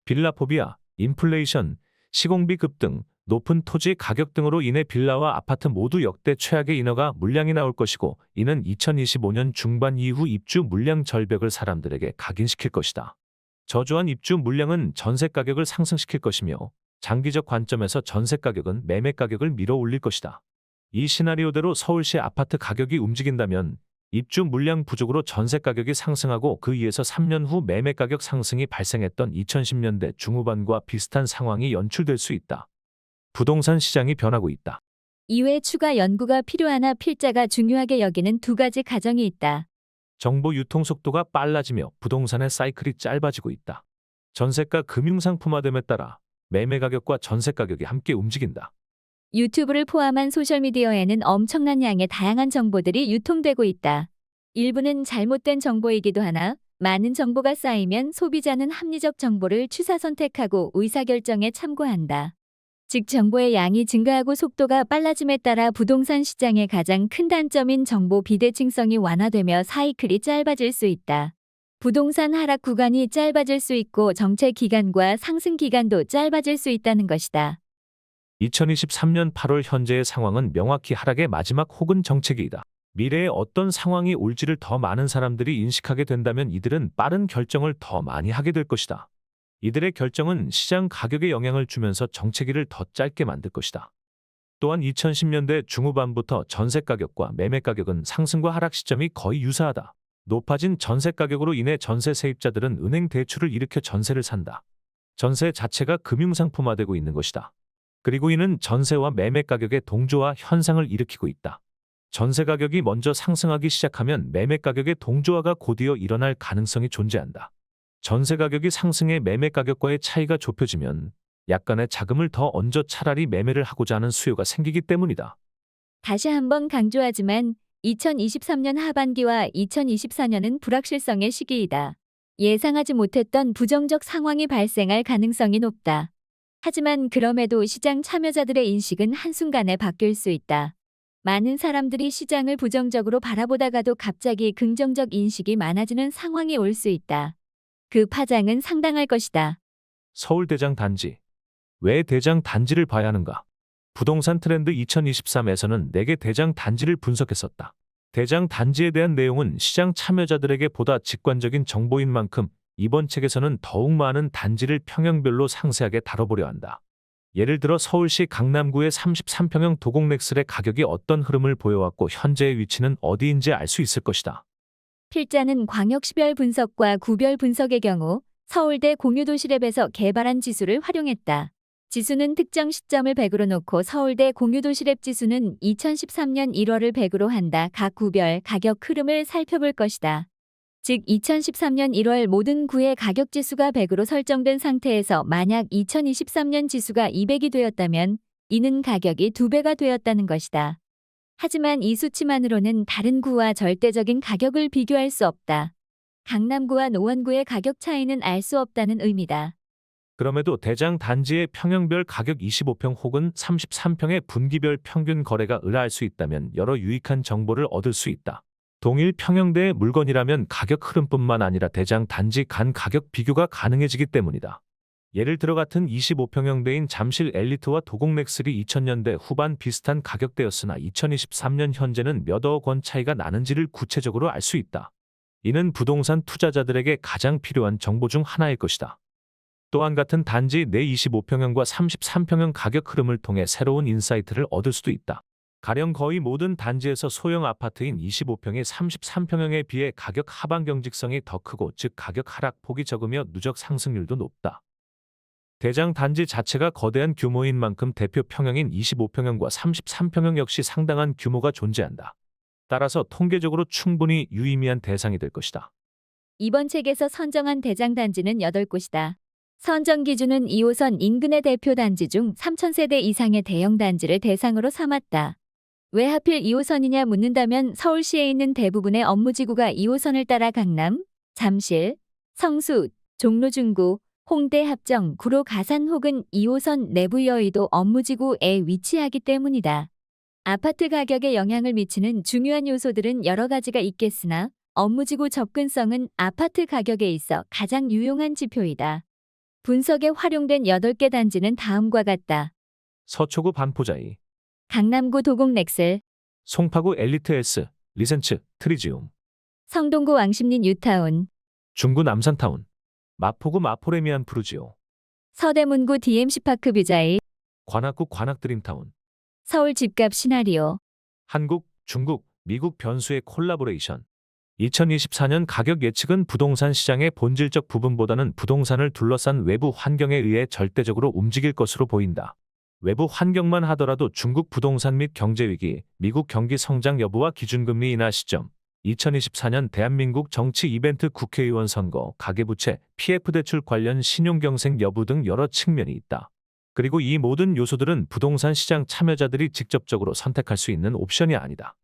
빌라포비아, 인플레이션, 시공비 급등, 높은 토지 가격 등으로 인해 빌라와 아파트 모두 역대 최악의 인허가 물량이 나올 것이고, 이는 2025년 중반 이후 입주 물량 절벽을 사람들에게 각인시킬 것이다. 저조한 입주 물량은 전세 가격을 상승시킬 것이며, 장기적 관점에서 전세 가격은 매매 가격을 밀어 올릴 것이다. 이 시나리오대로 서울시 아파트 가격이 움직인다면 입주 물량 부족으로 전세 가격이 상승하고 그 위에서 3년 후 매매 가격 상승이 발생했던 2010년대 중후반과 비슷한 상황이 연출될 수 있다. 부동산 시장이 변하고 있다. 이외 추가 연구가 필요하나 필자가 중요하게 여기는 두 가지 가정이 있다. 정보 유통 속도가 빨라지며 부동산의 사이클이 짧아지고 있다. 전세가 금융상품화됨에 따라 매매 가격과 전세 가격이 함께 움직인다. 유튜브를 포함한 소셜미디어에는 엄청난 양의 다양한 정보들이 유통되고 있다. 일부는 잘못된 정보이기도 하나 많은 정보가 쌓이면 소비자는 합리적 정보를 취사 선택하고 의사결정에 참고한다. 즉 정보의 양이 증가하고 속도가 빨라짐에 따라 부동산 시장의 가장 큰 단점인 정보 비대칭성이 완화되며 사이클이 짧아질 수 있다. 부동산 하락 구간이 짧아질 수 있고 정체 기간과 상승 기간도 짧아질 수 있다는 것이다. 2023년 8월 현재의 상황은 명확히 하락의 마지막 혹은 정체기이다. 미래에 어떤 상황이 올지를 더 많은 사람들이 인식하게 된다면 이들은 빠른 결정을 더 많이 하게 될 것이다. 이들의 결정은 시장 가격에 영향을 주면서 정체기를 더 짧게 만들 것이다. 또한 2010년대 중후반부터 전세 가격과 매매 가격은 상승과 하락 시점이 거의 유사하다. 높아진 전세 가격으로 인해 전세 세입자들은 은행 대출을 일으켜 전세를 산다. 전세 자체가 금융상품화되고 있는 것이다. 그리고 이는 전세와 매매 가격의 동조화 현상을 일으키고 있다. 전세 가격이 먼저 상승하기 시작하면 매매 가격의 동조화가 곧이어 일어날 가능성이 존재한다. 전세 가격이 상승해 매매 가격과의 차이가 좁혀지면 약간의 자금을 더 얹어 차라리 매매를 하고자 하는 수요가 생기기 때문이다. 다시 한번 강조하지만 2023년 하반기와 2024년은 불확실성의 시기이다. 예상하지 못했던 부정적 상황이 발생할 가능성이 높다. 하지만 그럼에도 시장 참여자들의 인식은 한순간에 바뀔 수 있다. 많은 사람들이 시장을 부정적으로 바라보다가도 갑자기 긍정적 인식이 많아지는 상황이 올 수 있다. 그 파장은 상당할 것이다. 서울 대장 단지. 왜 대장 단지를 봐야 하는가? 부동산 트렌드 2023에서는 4개 대장 단지를 분석했었다. 대장 단지에 대한 내용은 시장 참여자들에게 보다 직관적인 정보인 만큼 이번 책에서는 더욱 많은 단지를 평형별로 상세하게 다뤄보려 한다. 예를 들어 서울시 강남구의 33평형 도곡넥슬의 가격이 어떤 흐름을 보여왔고 현재의 위치는 어디인지 알 수 있을 것이다. 필자는 광역시별 분석과 구별 분석의 경우 서울대 공유도시랩에서 개발한 지수를 활용했다. 지수는 특정 시점을 100으로 놓고 서울대 공유도시랩 지수는 2013년 1월을 100으로 한다. 각 구별 가격 흐름을 살펴볼 것이다. 즉 2013년 1월 모든 구의 가격 지수가 100으로 설정된 상태에서 만약 2023년 지수가 200이 되었다면 이는 가격이 2배가 되었다는 것이다. 하지만 이 수치만으로는 다른 구와 절대적인 가격을 비교할 수 없다. 강남구와 노원구의 가격 차이는 알 수 없다는 의미다. 그럼에도 대장 단지의 평형별 가격 25평 혹은 33평의 분기별 평균 거래가 의아할 수 있다면 여러 유익한 정보를 얻을 수 있다. 동일 평형대의 물건이라면 가격 흐름뿐만 아니라 대장 단지 간 가격 비교가 가능해지기 때문이다. 예를 들어 같은 25평형대인 잠실 엘리트와 도곡넥슬이 2000년대 후반 비슷한 가격대였으나 2023년 현재는 몇 억 원 차이가 나는지를 구체적으로 알 수 있다. 이는 부동산 투자자들에게 가장 필요한 정보 중 하나일 것이다. 또한 같은 단지 내 25평형과 33평형 가격 흐름을 통해 새로운 인사이트를 얻을 수도 있다. 가령 거의 모든 단지에서 소형 아파트인 25평이 33평형에 비해 가격 하방 경직성이 더 크고, 즉 가격 하락폭이 적으며 누적 상승률도 높다. 대장 단지 자체가 거대한 규모인 만큼 대표 평형인 25평형과 33평형 역시 상당한 규모가 존재한다. 따라서 통계적으로 충분히 유의미한 대상이 될 것이다. 이번 책에서 선정한 대장 단지는 8곳이다. 선정 기준은 2호선 인근의 대표 단지 중 3,000세대 이상의 대형 단지를 대상으로 삼았다. 왜 하필 2호선이냐 묻는다면 서울시에 있는 대부분의 업무지구가 2호선을 따라 강남, 잠실, 성수, 종로 중구, 홍대 합정, 구로 가산 혹은 2호선 내부 여의도 업무지구에 위치하기 때문이다. 아파트 가격에 영향을 미치는 중요한 요소들은 여러 가지가 있겠으나 업무지구 접근성은 아파트 가격에 있어 가장 유용한 지표이다. 분석에 활용된 8개 단지는 다음과 같다. 서초구 반포자이, 강남구 도곡렉슬, 송파구 엘리트 S, 리센츠, 트리지움, 성동구 왕십리 뉴타운, 중구 남산타운, 마포구 마포레미안 푸르지오, 서대문구 DMC파크 뷰자이, 관악구 관악드림타운, 서울 집값 시나리오. 한국, 중국, 미국 변수의 콜라보레이션. 2024년 가격 예측은 부동산 시장의 본질적 부분보다는 부동산을 둘러싼 외부 환경에 의해 절대적으로 움직일 것으로 보인다. 외부 환경만 하더라도 중국 부동산 및 경제위기, 미국 경기 성장 여부와 기준금리 인하 시점, 2024년 대한민국 정치 이벤트 국회의원 선거, 가계부채, PF대출 관련 신용경색 여부 등 여러 측면이 있다. 그리고 이 모든 요소들은 부동산 시장 참여자들이 직접적으로 선택할 수 있는 옵션이 아니다.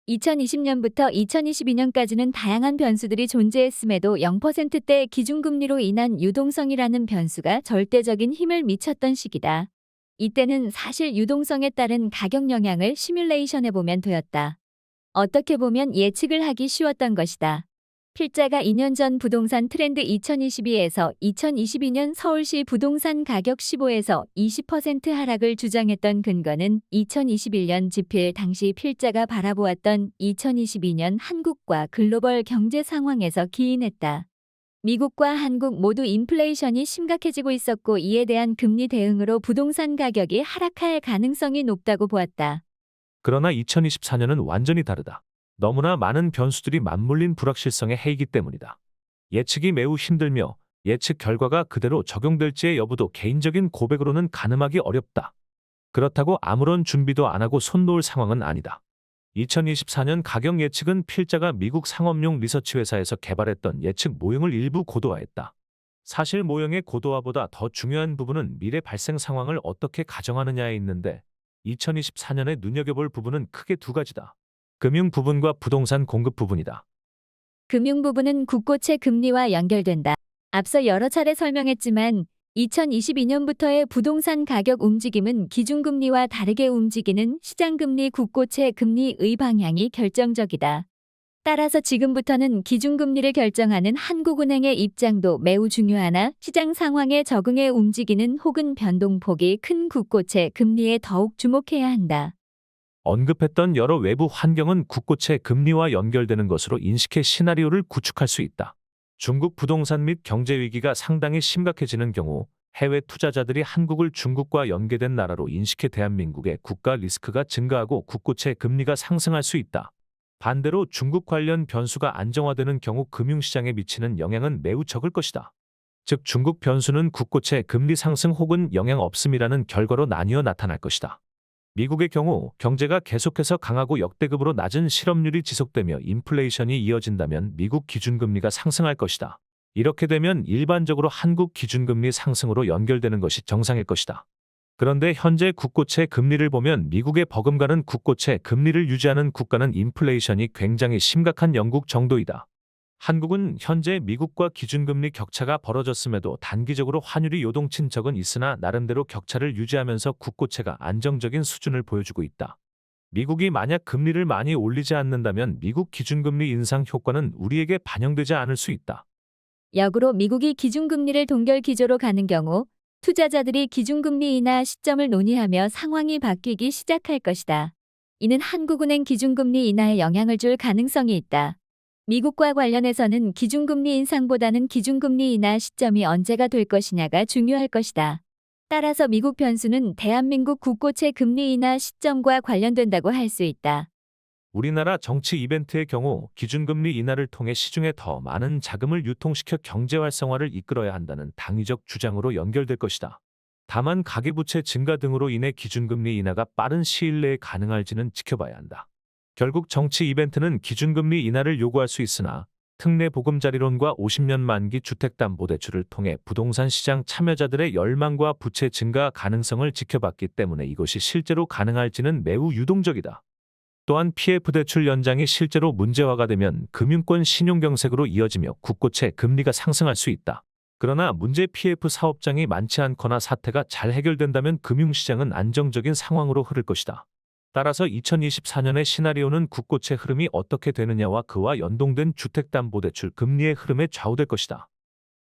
2020년부터 2022년까지는 다양한 변수들이 존재했음에도 0%대 기준금리로 인한 유동성이라는 변수가 절대적인 힘을 미쳤던 시기다. 이때는 사실 유동성에 따른 가격 영향을 시뮬레이션해보면 되었다. 어떻게 보면 예측을 하기 쉬웠던 것이다. 필자가 2년 전 부동산 트렌드 2022에서 2022년 서울시 부동산 가격 15에서 20% 하락을 주장했던 근거는 2021년 집필 당시 필자가 바라보았던 2022년 한국과 글로벌 경제 상황에서 기인했다. 미국과 한국 모두 인플레이션이 심각해지고 있었고 이에 대한 금리 대응으로 부동산 가격이 하락할 가능성이 높다고 보았다. 그러나 2024년은 완전히 다르다. 너무나 많은 변수들이 맞물린 불확실성의 해이기 때문이다. 예측이 매우 힘들며 예측 결과가 그대로 적용될지의 여부도 개인적인 고백으로는 가늠하기 어렵다. 그렇다고 아무런 준비도 안 하고 손 놓을 상황은 아니다. 2024년 가격 예측은 필자가 미국 상업용 리서치 회사에서 개발했던 예측 모형을 일부 고도화했다. 사실 모형의 고도화보다 더 중요한 부분은 미래 발생 상황을 어떻게 가정하느냐에 있는데 2024년에 눈여겨볼 부분은 크게 두 가지다. 금융 부분과 부동산 공급 부분이다. 금융 부분은 국고채 금리와 연결된다. 앞서 여러 차례 설명했지만 2022년부터의 부동산 가격 움직임은 기준금리와 다르게 움직이는 시장금리 국고채 금리의 방향이 결정적이다. 따라서 지금부터는 기준금리를 결정하는 한국은행의 입장도 매우 중요하나 시장 상황에 적응해 움직이는 혹은 변동폭이 큰 국고채 금리에 더욱 주목해야 한다. 언급했던 여러 외부 환경은 국고채 금리와 연결되는 것으로 인식해 시나리오를 구축할 수 있다. 중국 부동산 및 경제 위기가 상당히 심각해지는 경우 해외 투자자들이 한국을 중국과 연계된 나라로 인식해 대한민국의 국가 리스크가 증가하고 국고채 금리가 상승할 수 있다. 반대로 중국 관련 변수가 안정화되는 경우 금융시장에 미치는 영향은 매우 적을 것이다. 즉 중국 변수는 국고채 금리 상승 혹은 영향 없음이라는 결과로 나뉘어 나타날 것이다. 미국의 경우 경제가 계속해서 강하고 역대급으로 낮은 실업률이 지속되며 인플레이션이 이어진다면 미국 기준금리가 상승할 것이다. 이렇게 되면 일반적으로 한국 기준금리 상승으로 연결되는 것이 정상일 것이다. 그런데 현재 국고채 금리를 보면 미국의 버금가는 국고채 금리를 유지하는 국가는 인플레이션이 굉장히 심각한 영국 정도이다. 한국은 현재 미국과 기준금리 격차가 벌어졌음에도 단기적으로 환율이 요동친 적은 있으나 나름대로 격차를 유지하면서 국고채가 안정적인 수준을 보여주고 있다. 미국이 만약 금리를 많이 올리지 않는다면 미국 기준금리 인상 효과는 우리에게 반영되지 않을 수 있다. 역으로 미국이 기준금리를 동결 기조로 가는 경우 투자자들이 기준금리 인하 시점을 논의하며 상황이 바뀌기 시작할 것이다. 이는 한국은행 기준금리 인하에 영향을 줄 가능성이 있다. 미국과 관련해서는 기준금리 인상보다는 기준금리 인하 시점이 언제가 될 것이냐가 중요할 것이다. 따라서 미국 변수는 대한민국 국고채 금리 인하 시점과 관련된다고 할 수 있다. 우리나라 정치 이벤트의 경우 기준금리 인하를 통해 시중에 더 많은 자금을 유통시켜 경제 활성화를 이끌어야 한다는 당위적 주장으로 연결될 것이다. 다만 가계부채 증가 등으로 인해 기준금리 인하가 빠른 시일 내에 가능할지는 지켜봐야 한다. 결국 정치 이벤트는 기준금리 인하를 요구할 수 있으나 특례 보금자리론과 50년 만기 주택담보대출을 통해 부동산 시장 참여자들의 열망과 부채 증가 가능성을 지켜봤기 때문에 이것이 실제로 가능할지는 매우 유동적이다. 또한 PF 대출 연장이 실제로 문제화가 되면 금융권 신용경색으로 이어지며 국고채 금리가 상승할 수 있다. 그러나 문제 PF 사업장이 많지 않거나 사태가 잘 해결된다면 금융시장은 안정적인 상황으로 흐를 것이다. 따라서 2024년의 시나리오는 국고채 흐름이 어떻게 되느냐와 그와 연동된 주택담보대출 금리의 흐름에 좌우될 것이다.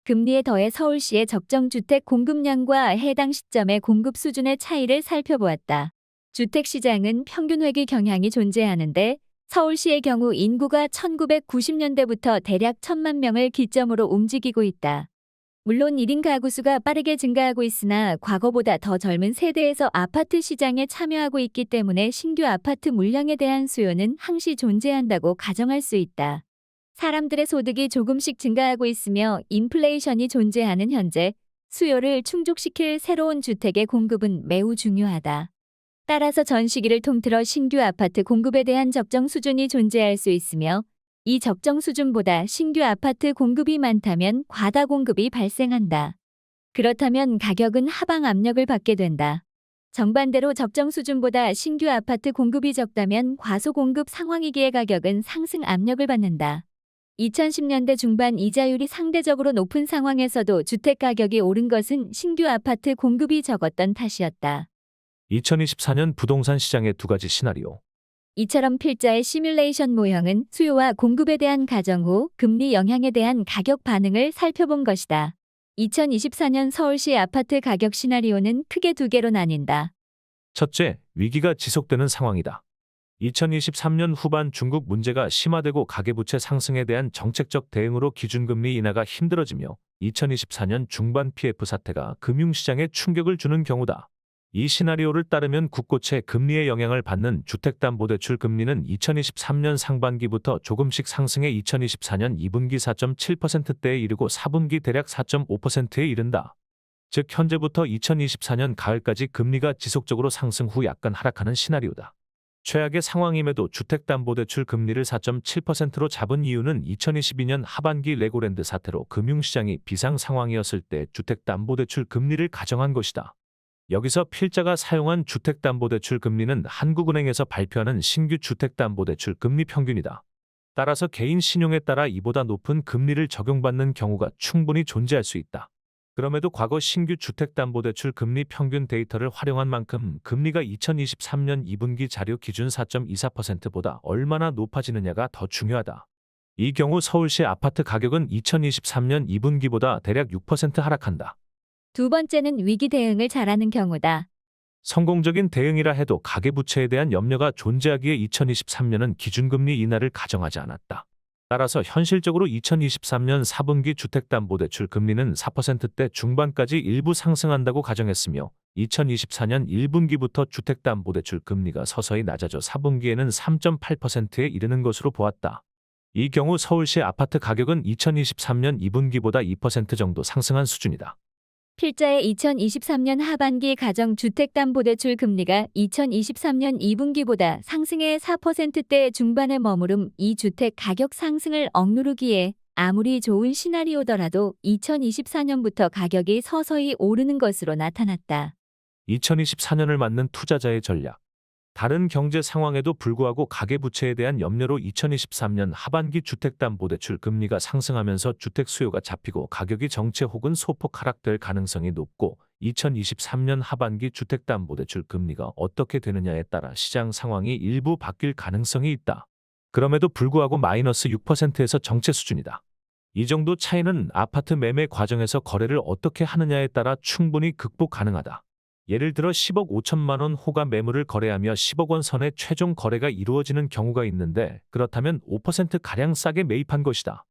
금리에 더해 서울시의 적정 주택 공급량과 해당 시점의 공급 수준의 차이를 살펴보았다. 주택시장은 평균 회귀 경향이 존재하는데 서울시의 경우 인구가 1990년대부터 대략 1,000만 명을 기점으로 움직이고 있다. 물론 1인 가구 수가 빠르게 증가하고 있으나 과거보다 더 젊은 세대에서 아파트 시장에 참여하고 있기 때문에 신규 아파트 물량에 대한 수요는 항시 존재한다고 가정할 수 있다. 사람들의 소득이 조금씩 증가하고 있으며 인플레이션이 존재하는 현재 수요를 충족시킬 새로운 주택의 공급은 매우 중요하다. 따라서 전 시기를 통틀어 신규 아파트 공급에 대한 적정 수준이 존재할 수 있으며 이 적정 수준보다 신규 아파트 공급이 많다면 과다 공급이 발생한다. 그렇다면 가격은 하방 압력을 받게 된다. 정반대로 적정 수준보다 신규 아파트 공급이 적다면 과소 공급 상황이기에 가격은 상승 압력을 받는다. 2010년대 중반 이자율이 상대적으로 높은 상황에서도 주택 가격이 오른 것은 신규 아파트 공급이 적었던 탓이었다. 2024년 부동산 시장의 두 가지 시나리오. 이처럼 필자의 시뮬레이션 모형은 수요와 공급에 대한 가정 후 금리 영향에 대한 가격 반응을 살펴본 것이다. 2024년 서울시 아파트 가격 시나리오는 크게 두 개로 나뉜다. 첫째, 위기가 지속되는 상황이다. 2023년 후반 중국 문제가 심화되고 가계부채 상승에 대한 정책적 대응으로 기준금리 인하가 힘들어지며 2024년 중반 PF 사태가 금융시장에 충격을 주는 경우다. 이 시나리오를 따르면 국고채 금리의 영향을 받는 주택담보대출 금리는 2023년 상반기부터 조금씩 상승해 2024년 2분기 4.7%대에 이르고 4분기 대략 4.5%에 이른다. 즉 현재부터 2024년 가을까지 금리가 지속적으로 상승 후 약간 하락하는 시나리오다. 최악의 상황임에도 주택담보대출 금리를 4.7%로 잡은 이유는 2022년 하반기 레고랜드 사태로 금융시장이 비상 상황이었을 때 주택담보대출 금리를 가정한 것이다. 여기서 필자가 사용한 주택담보대출 금리는 한국은행에서 발표하는 신규 주택담보대출 금리 평균이다. 따라서 개인 신용에 따라 이보다 높은 금리를 적용받는 경우가 충분히 존재할 수 있다. 그럼에도 과거 신규 주택담보대출 금리 평균 데이터를 활용한 만큼 금리가 2023년 2분기 자료 기준 4.24%보다 얼마나 높아지느냐가 더 중요하다. 이 경우 서울시 아파트 가격은 2023년 2분기보다 대략 6% 하락한다. 두 번째는 위기 대응을 잘하는 경우다. 성공적인 대응이라 해도 가계부채에 대한 염려가 존재하기에 2023년은 기준금리 인하를 가정하지 않았다. 따라서 현실적으로 2023년 4분기 주택담보대출 금리는 4%대 중반까지 일부 상승한다고 가정했으며 2024년 1분기부터 주택담보대출 금리가 서서히 낮아져 4분기에는 3.8%에 이르는 것으로 보았다. 이 경우 서울시 아파트 가격은 2023년 2분기보다 2% 정도 상승한 수준이다. 필자의 2023년 하반기 가정주택담보대출 금리가 2023년 2분기보다 상승해 4%대 중반에 머무름 이 주택 가격 상승을 억누르기에 아무리 좋은 시나리오더라도 2024년부터 가격이 서서히 오르는 것으로 나타났다. 2024년을 맞는 투자자의 전략. 다른 경제 상황에도 불구하고 가계부채에 대한 염려로 2023년 하반기 주택담보대출 금리가 상승하면서 주택 수요가 잡히고 가격이 정체 혹은 소폭 하락될 가능성이 높고 2023년 하반기 주택담보대출 금리가 어떻게 되느냐에 따라 시장 상황이 일부 바뀔 가능성이 있다. 그럼에도 불구하고 마이너스 6%에서 정체 수준이다. 이 정도 차이는 아파트 매매 과정에서 거래를 어떻게 하느냐에 따라 충분히 극복 가능하다. 예를 들어 10억 5천만 원 호가 매물을 거래하며 10억 원 선의 최종 거래가 이루어지는 경우가 있는데 그렇다면 5%가량 싸게 매입한 것이다.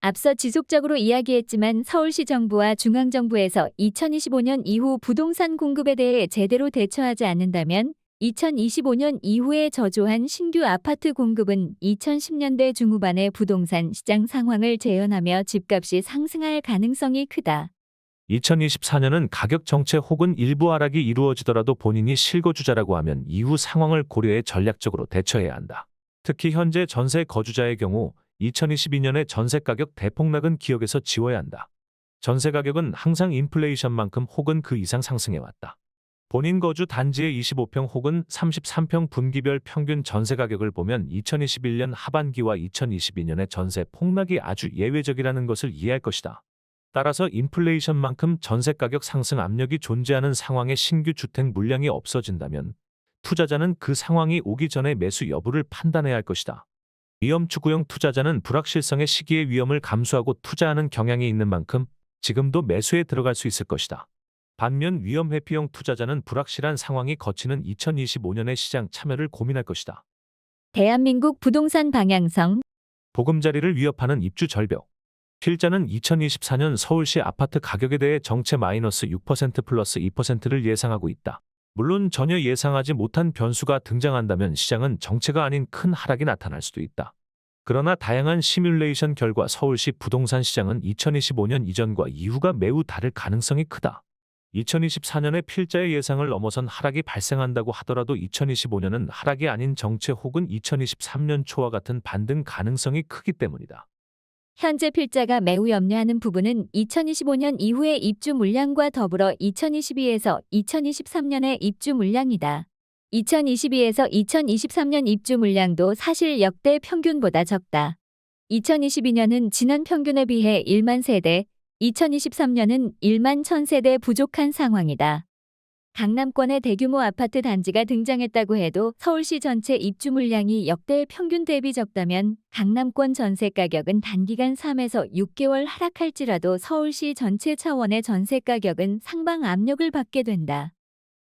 앞서 지속적으로 이야기했지만 서울시 정부와 중앙정부에서 2025년 이후 부동산 공급에 대해 제대로 대처하지 않는다면 2025년 이후에 저조한 신규 아파트 공급은 2010년대 중후반의 부동산 시장 상황을 재현하며 집값이 상승할 가능성이 크다. 2024년은 가격 정체 혹은 일부 하락이 이루어지더라도 본인이 실거주자라고 하면 이후 상황을 고려해 전략적으로 대처해야 한다. 특히 현재 전세 거주자의 경우 2022년의 전세 가격 대폭락은 기억에서 지워야 한다. 전세 가격은 항상 인플레이션만큼 혹은 그 이상 상승해왔다. 본인 거주 단지의 25평 혹은 33평 분기별 평균 전세 가격을 보면 2021년 하반기와 2022년의 전세 폭락이 아주 예외적이라는 것을 이해할 것이다. 따라서 인플레이션만큼 전세 가격 상승 압력이 존재하는 상황에 신규 주택 물량이 없어진다면 투자자는 그 상황이 오기 전에 매수 여부를 판단해야 할 것이다. 위험 추구형 투자자는 불확실성의 시기에 위험을 감수하고 투자하는 경향이 있는 만큼 지금도 매수에 들어갈 수 있을 것이다. 반면 위험 회피형 투자자는 불확실한 상황이 거치는 2025년의 시장 참여를 고민할 것이다. 대한민국 부동산 방향성 보금자리를 위협하는 입주 절벽. 필자는 2024년 서울시 아파트 가격에 대해 정체 마이너스 6% 플러스 2%를 예상하고 있다. 물론 전혀 예상하지 못한 변수가 등장한다면 시장은 정체가 아닌 큰 하락이 나타날 수도 있다. 그러나 다양한 시뮬레이션 결과 서울시 부동산 시장은 2025년 이전과 이후가 매우 다를 가능성이 크다. 2024년에 필자의 예상을 넘어선 하락이 발생한다고 하더라도 2025년은 하락이 아닌 정체 혹은 2023년 초와 같은 반등 가능성이 크기 때문이다. 현재 필자가 매우 염려하는 부분은 2025년 이후의 입주 물량과 더불어 2022에서 2023년의 입주 물량이다. 2022에서 2023년 입주 물량도 사실 역대 평균보다 적다. 2022년은 지난 평균에 비해 1만 세대, 2023년은 1만 1000세대 부족한 상황이다. 강남권의 대규모 아파트 단지가 등장했다고 해도 서울시 전체 입주 물량이 역대 평균 대비 적다면 강남권 전세 가격은 단기간 3에서 6개월 하락할지라도 서울시 전체 차원의 전세 가격은 상방 압력을 받게 된다.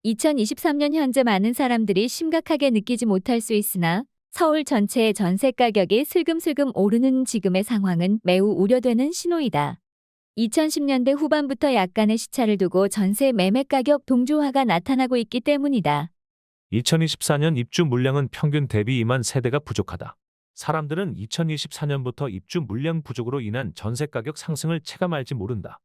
2023년 현재 많은 사람들이 심각하게 느끼지 못할 수 있으나 서울 전체의 전세 가격이 슬금슬금 오르는 지금의 상황은 매우 우려되는 신호이다. 2010년대 후반부터 약간의 시차를 두고 전세 매매 가격 동조화가 나타나고 있기 때문이다. 2024년 입주 물량은 평균 대비 2만 세대가 부족하다. 사람들은 2024년부터 입주 물량 부족으로 인한 전세 가격 상승을 체감할지 모른다.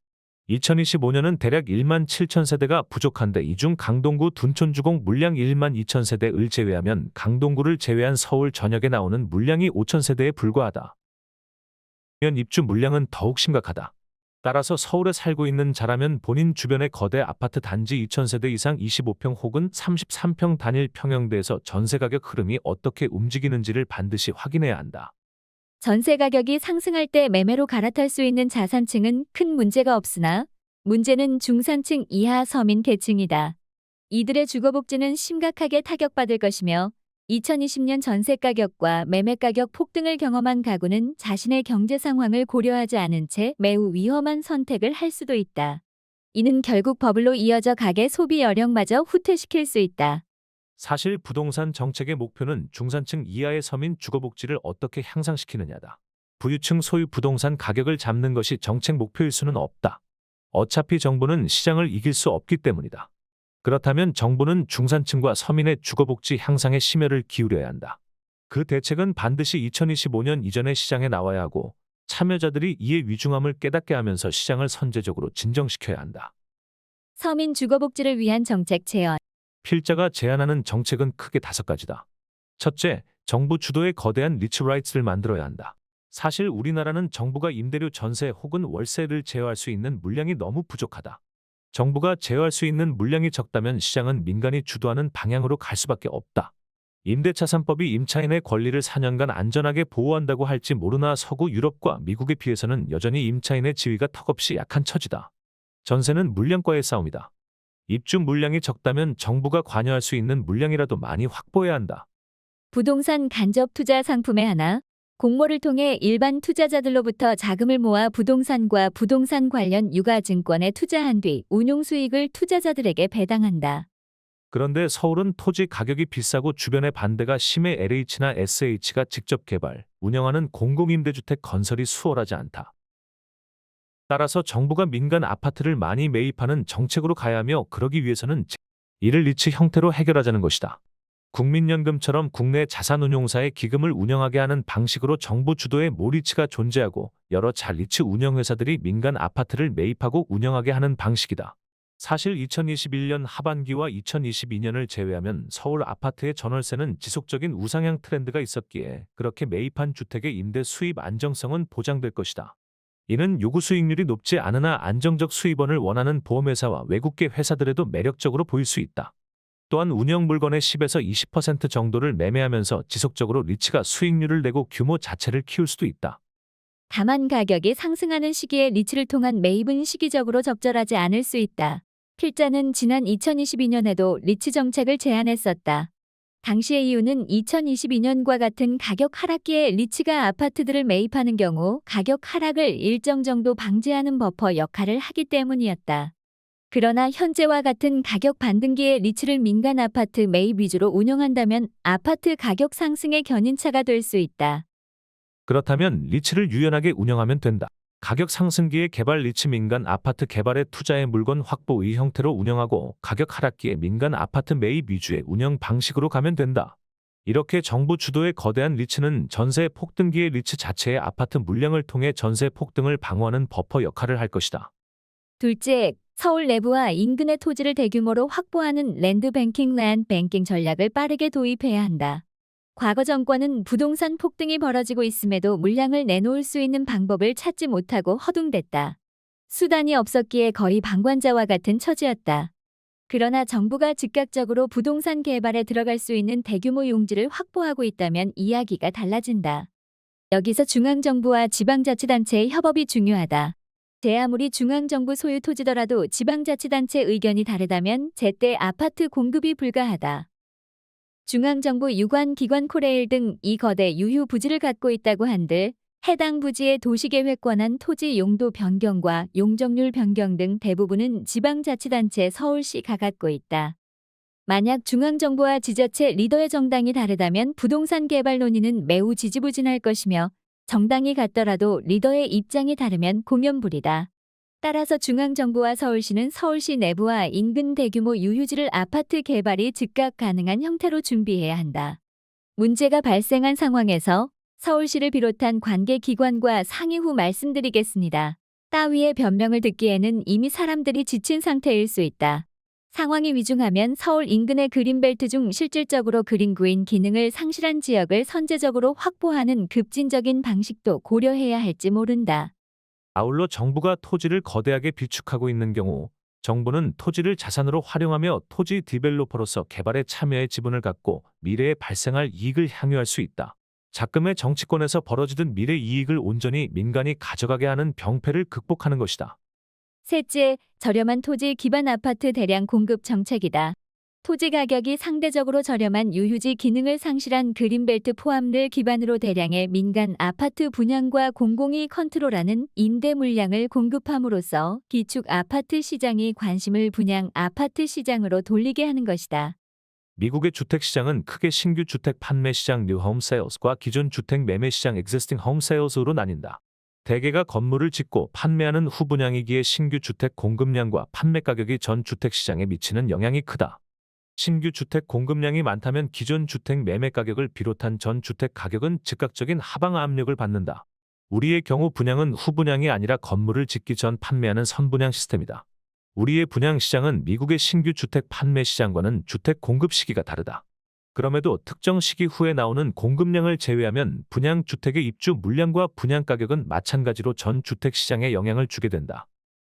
2025년은 대략 1만 7천 세대가 부족한데 이 중 강동구 둔촌주공 물량 1만 2천 세대를 제외하면 강동구를 제외한 서울 전역에 나오는 물량이 5천 세대에 불과하다. 입주 물량은 더욱 심각하다. 따라서 서울에 살고 있는 자라면 본인 주변의 거대 아파트 단지 2,000세대 이상 25평 혹은 33평 단일 평형대에서 전세 가격 흐름이 어떻게 움직이는지를 반드시 확인해야 한다. 전세 가격이 상승할 때 매매로 갈아탈 수 있는 자산층은 큰 문제가 없으나 문제는 중산층 이하 서민 계층이다. 이들의 주거복지는 심각하게 타격받을 것이며 2020년 전세 가격과 매매 가격 폭등을 경험한 가구는 자신의 경제 상황을 고려하지 않은 채 매우 위험한 선택을 할 수도 있다. 이는 결국 버블로 이어져 가계 소비 여력마저 후퇴시킬 수 있다. 사실 부동산 정책의 목표는 중산층 이하의 서민 주거복지를 어떻게 향상시키느냐다. 부유층 소유 부동산 가격을 잡는 것이 정책 목표일 수는 없다. 어차피 정부는 시장을 이길 수 없기 때문이다. 그렇다면 정부는 중산층과 서민의 주거복지 향상에 심혈을 기울여야 한다. 그 대책은 반드시 2025년 이전의 시장에 나와야 하고 참여자들이 이에 위중함을 깨닫게 하면서 시장을 선제적으로 진정시켜야 한다. 서민 주거복지를 위한 정책 제언. 필자가 제안하는 정책은 크게 5가지다. 첫째, 정부 주도의 거대한 리츠라이츠를 만들어야 한다. 사실 우리나라는 정부가 임대료 전세 혹은 월세를 제어할 수 있는 물량이 너무 부족하다. 정부가 제어할 수 있는 물량이 적다면 시장은 민간이 주도하는 방향으로 갈 수밖에 없다. 임대차산법이 임차인의 권리를 4년간 안전하게 보호한다고 할지 모르나 서구 유럽과 미국에 비해서는 여전히 임차인의 지위가 턱없이 약한 처지다. 전세는 물량과의 싸움이다. 입주 물량이 적다면 정부가 관여할 수 있는 물량이라도 많이 확보해야 한다. 부동산 간접 투자 상품의 하나, 공모를 통해 일반 투자자들로부터 자금을 모아 부동산과 부동산 관련 유가증권에 투자한 뒤 운용 수익을 투자자들에게 배당한다. 그런데 서울은 토지 가격이 비싸고 주변의 반대가 심해 LH나 SH가 직접 개발, 운영하는 공공임대주택 건설이 수월하지 않다. 따라서 정부가 민간 아파트를 많이 매입하는 정책으로 가야 하며 그러기 위해서는 이를 리츠 형태로 해결하자는 것이다. 국민연금처럼 국내 자산운용사의 기금을 운영하게 하는 방식으로 정부 주도의 모리츠가 존재하고 여러 자리츠 운영회사들이 민간 아파트를 매입하고 운영하게 하는 방식이다. 사실 2021년 하반기와 2022년을 제외하면 서울 아파트의 전월세는 지속적인 우상향 트렌드가 있었기에 그렇게 매입한 주택의 임대 수입 안정성은 보장될 것이다. 이는 요구 수익률이 높지 않으나 안정적 수입원을 원하는 보험회사와 외국계 회사들에도 매력적으로 보일 수 있다. 또한 운영 물건의 10에서 20% 정도를 매매하면서 지속적으로 리츠가 수익률을 내고 규모 자체를 키울 수도 있다. 다만 가격이 상승하는 시기에 리츠를 통한 매입은 시기적으로 적절하지 않을 수 있다. 필자는 지난 2022년에도 리츠 정책을 제안했었다. 당시의 이유는 2022년과 같은 가격 하락기에 리츠가 아파트들을 매입하는 경우 가격 하락을 일정 정도 방지하는 버퍼 역할을 하기 때문이었다. 그러나 현재와 같은 가격 반등기에 리츠를 민간 아파트 매입 위주로 운영한다면 아파트 가격 상승의 견인차가 될 수 있다. 그렇다면 리츠를 유연하게 운영하면 된다. 가격 상승기에 개발 리츠 민간 아파트 개발에 투자의 물건 확보의 형태로 운영하고 가격 하락기에 민간 아파트 매입 위주의 운영 방식으로 가면 된다. 이렇게 정부 주도의 거대한 리츠는 전세 폭등기의 리츠 자체의 아파트 물량을 통해 전세 폭등을 방어하는 버퍼 역할을 할 것이다. 둘째, 서울 내부와 인근의 토지를 대규모로 확보하는 랜드뱅킹, 랜드뱅킹 전략을 빠르게 도입해야 한다. 과거 정권은 부동산 폭등이 벌어지고 있음에도 물량을 내놓을 수 있는 방법을 찾지 못하고 허둥댔다. 수단이 없었기에 거의 방관자와 같은 처지였다. 그러나 정부가 즉각적으로 부동산 개발에 들어갈 수 있는 대규모 용지를 확보하고 있다면 이야기가 달라진다. 여기서 중앙정부와 지방자치단체의 협업이 중요하다. 제 아무리 중앙정부 소유 토지더라도 지방자치단체 의견이 다르다면 제때 아파트 공급이 불가하다. 중앙정부 유관기관 코레일 등 이 거대 유휴 부지를 갖고 있다고 한들 해당 부지의 도시계획 권한 토지 용도 변경과 용적률 변경 등 대부분은 지방자치단체 서울시가 갖고 있다. 만약 중앙정부와 지자체 리더의 정당이 다르다면 부동산 개발 논의는 매우 지지부진할 것이며 정당이 같더라도 리더의 입장이 다르면 공연불이다. 따라서 중앙정부와 서울시는 서울시 내부와 인근 대규모 유휴지를 아파트 개발이 즉각 가능한 형태로 준비해야 한다. 문제가 발생한 상황에서 서울시를 비롯한 관계기관과 상의 후 말씀드리겠습니다. 따위의 변명을 듣기에는 이미 사람들이 지친 상태일 수 있다. 상황이 위중하면 서울 인근의 그린벨트 중 실질적으로 그린구인 기능을 상실한 지역을 선제적으로 확보하는 급진적인 방식도 고려해야 할지 모른다. 아울러 정부가 토지를 거대하게 비축하고 있는 경우 정부는 토지를 자산으로 활용하며 토지 디벨로퍼로서 개발에 참여의 지분을 갖고 미래에 발생할 이익을 향유할 수 있다. 작금의 정치권에서 벌어지던 미래 이익을 온전히 민간이 가져가게 하는 병폐를 극복하는 것이다. 셋째, 저렴한 토지 기반 아파트 대량 공급 정책이다. 토지 가격이 상대적으로 저렴한 유휴지 기능을 상실한 그린벨트 포함을 기반으로 대량의 민간 아파트 분양과 공공이 컨트롤하는 임대 물량을 공급함으로써 기축 아파트 시장이 관심을 분양 아파트 시장으로 돌리게 하는 것이다. 미국의 주택 시장은 크게 신규 주택 판매 시장 New Home Sales과 기존 주택 매매 시장 Existing Home Sales로 나뉜다. 대개가 건물을 짓고 판매하는 후 분양이기에 신규 주택 공급량과 판매 가격이 전 주택 시장에 미치는 영향이 크다. 신규 주택 공급량이 많다면 기존 주택 매매 가격을 비롯한 전 주택 가격은 즉각적인 하방 압력을 받는다. 우리의 경우 분양은 후 분양이 아니라 건물을 짓기 전 판매하는 선분양 시스템이다. 우리의 분양 시장은 미국의 신규 주택 판매 시장과는 주택 공급 시기가 다르다. 그럼에도 특정 시기 후에 나오는 공급량을 제외하면 분양 주택의 입주 물량과 분양 가격은 마찬가지로 전 주택 시장에 영향을 주게 된다.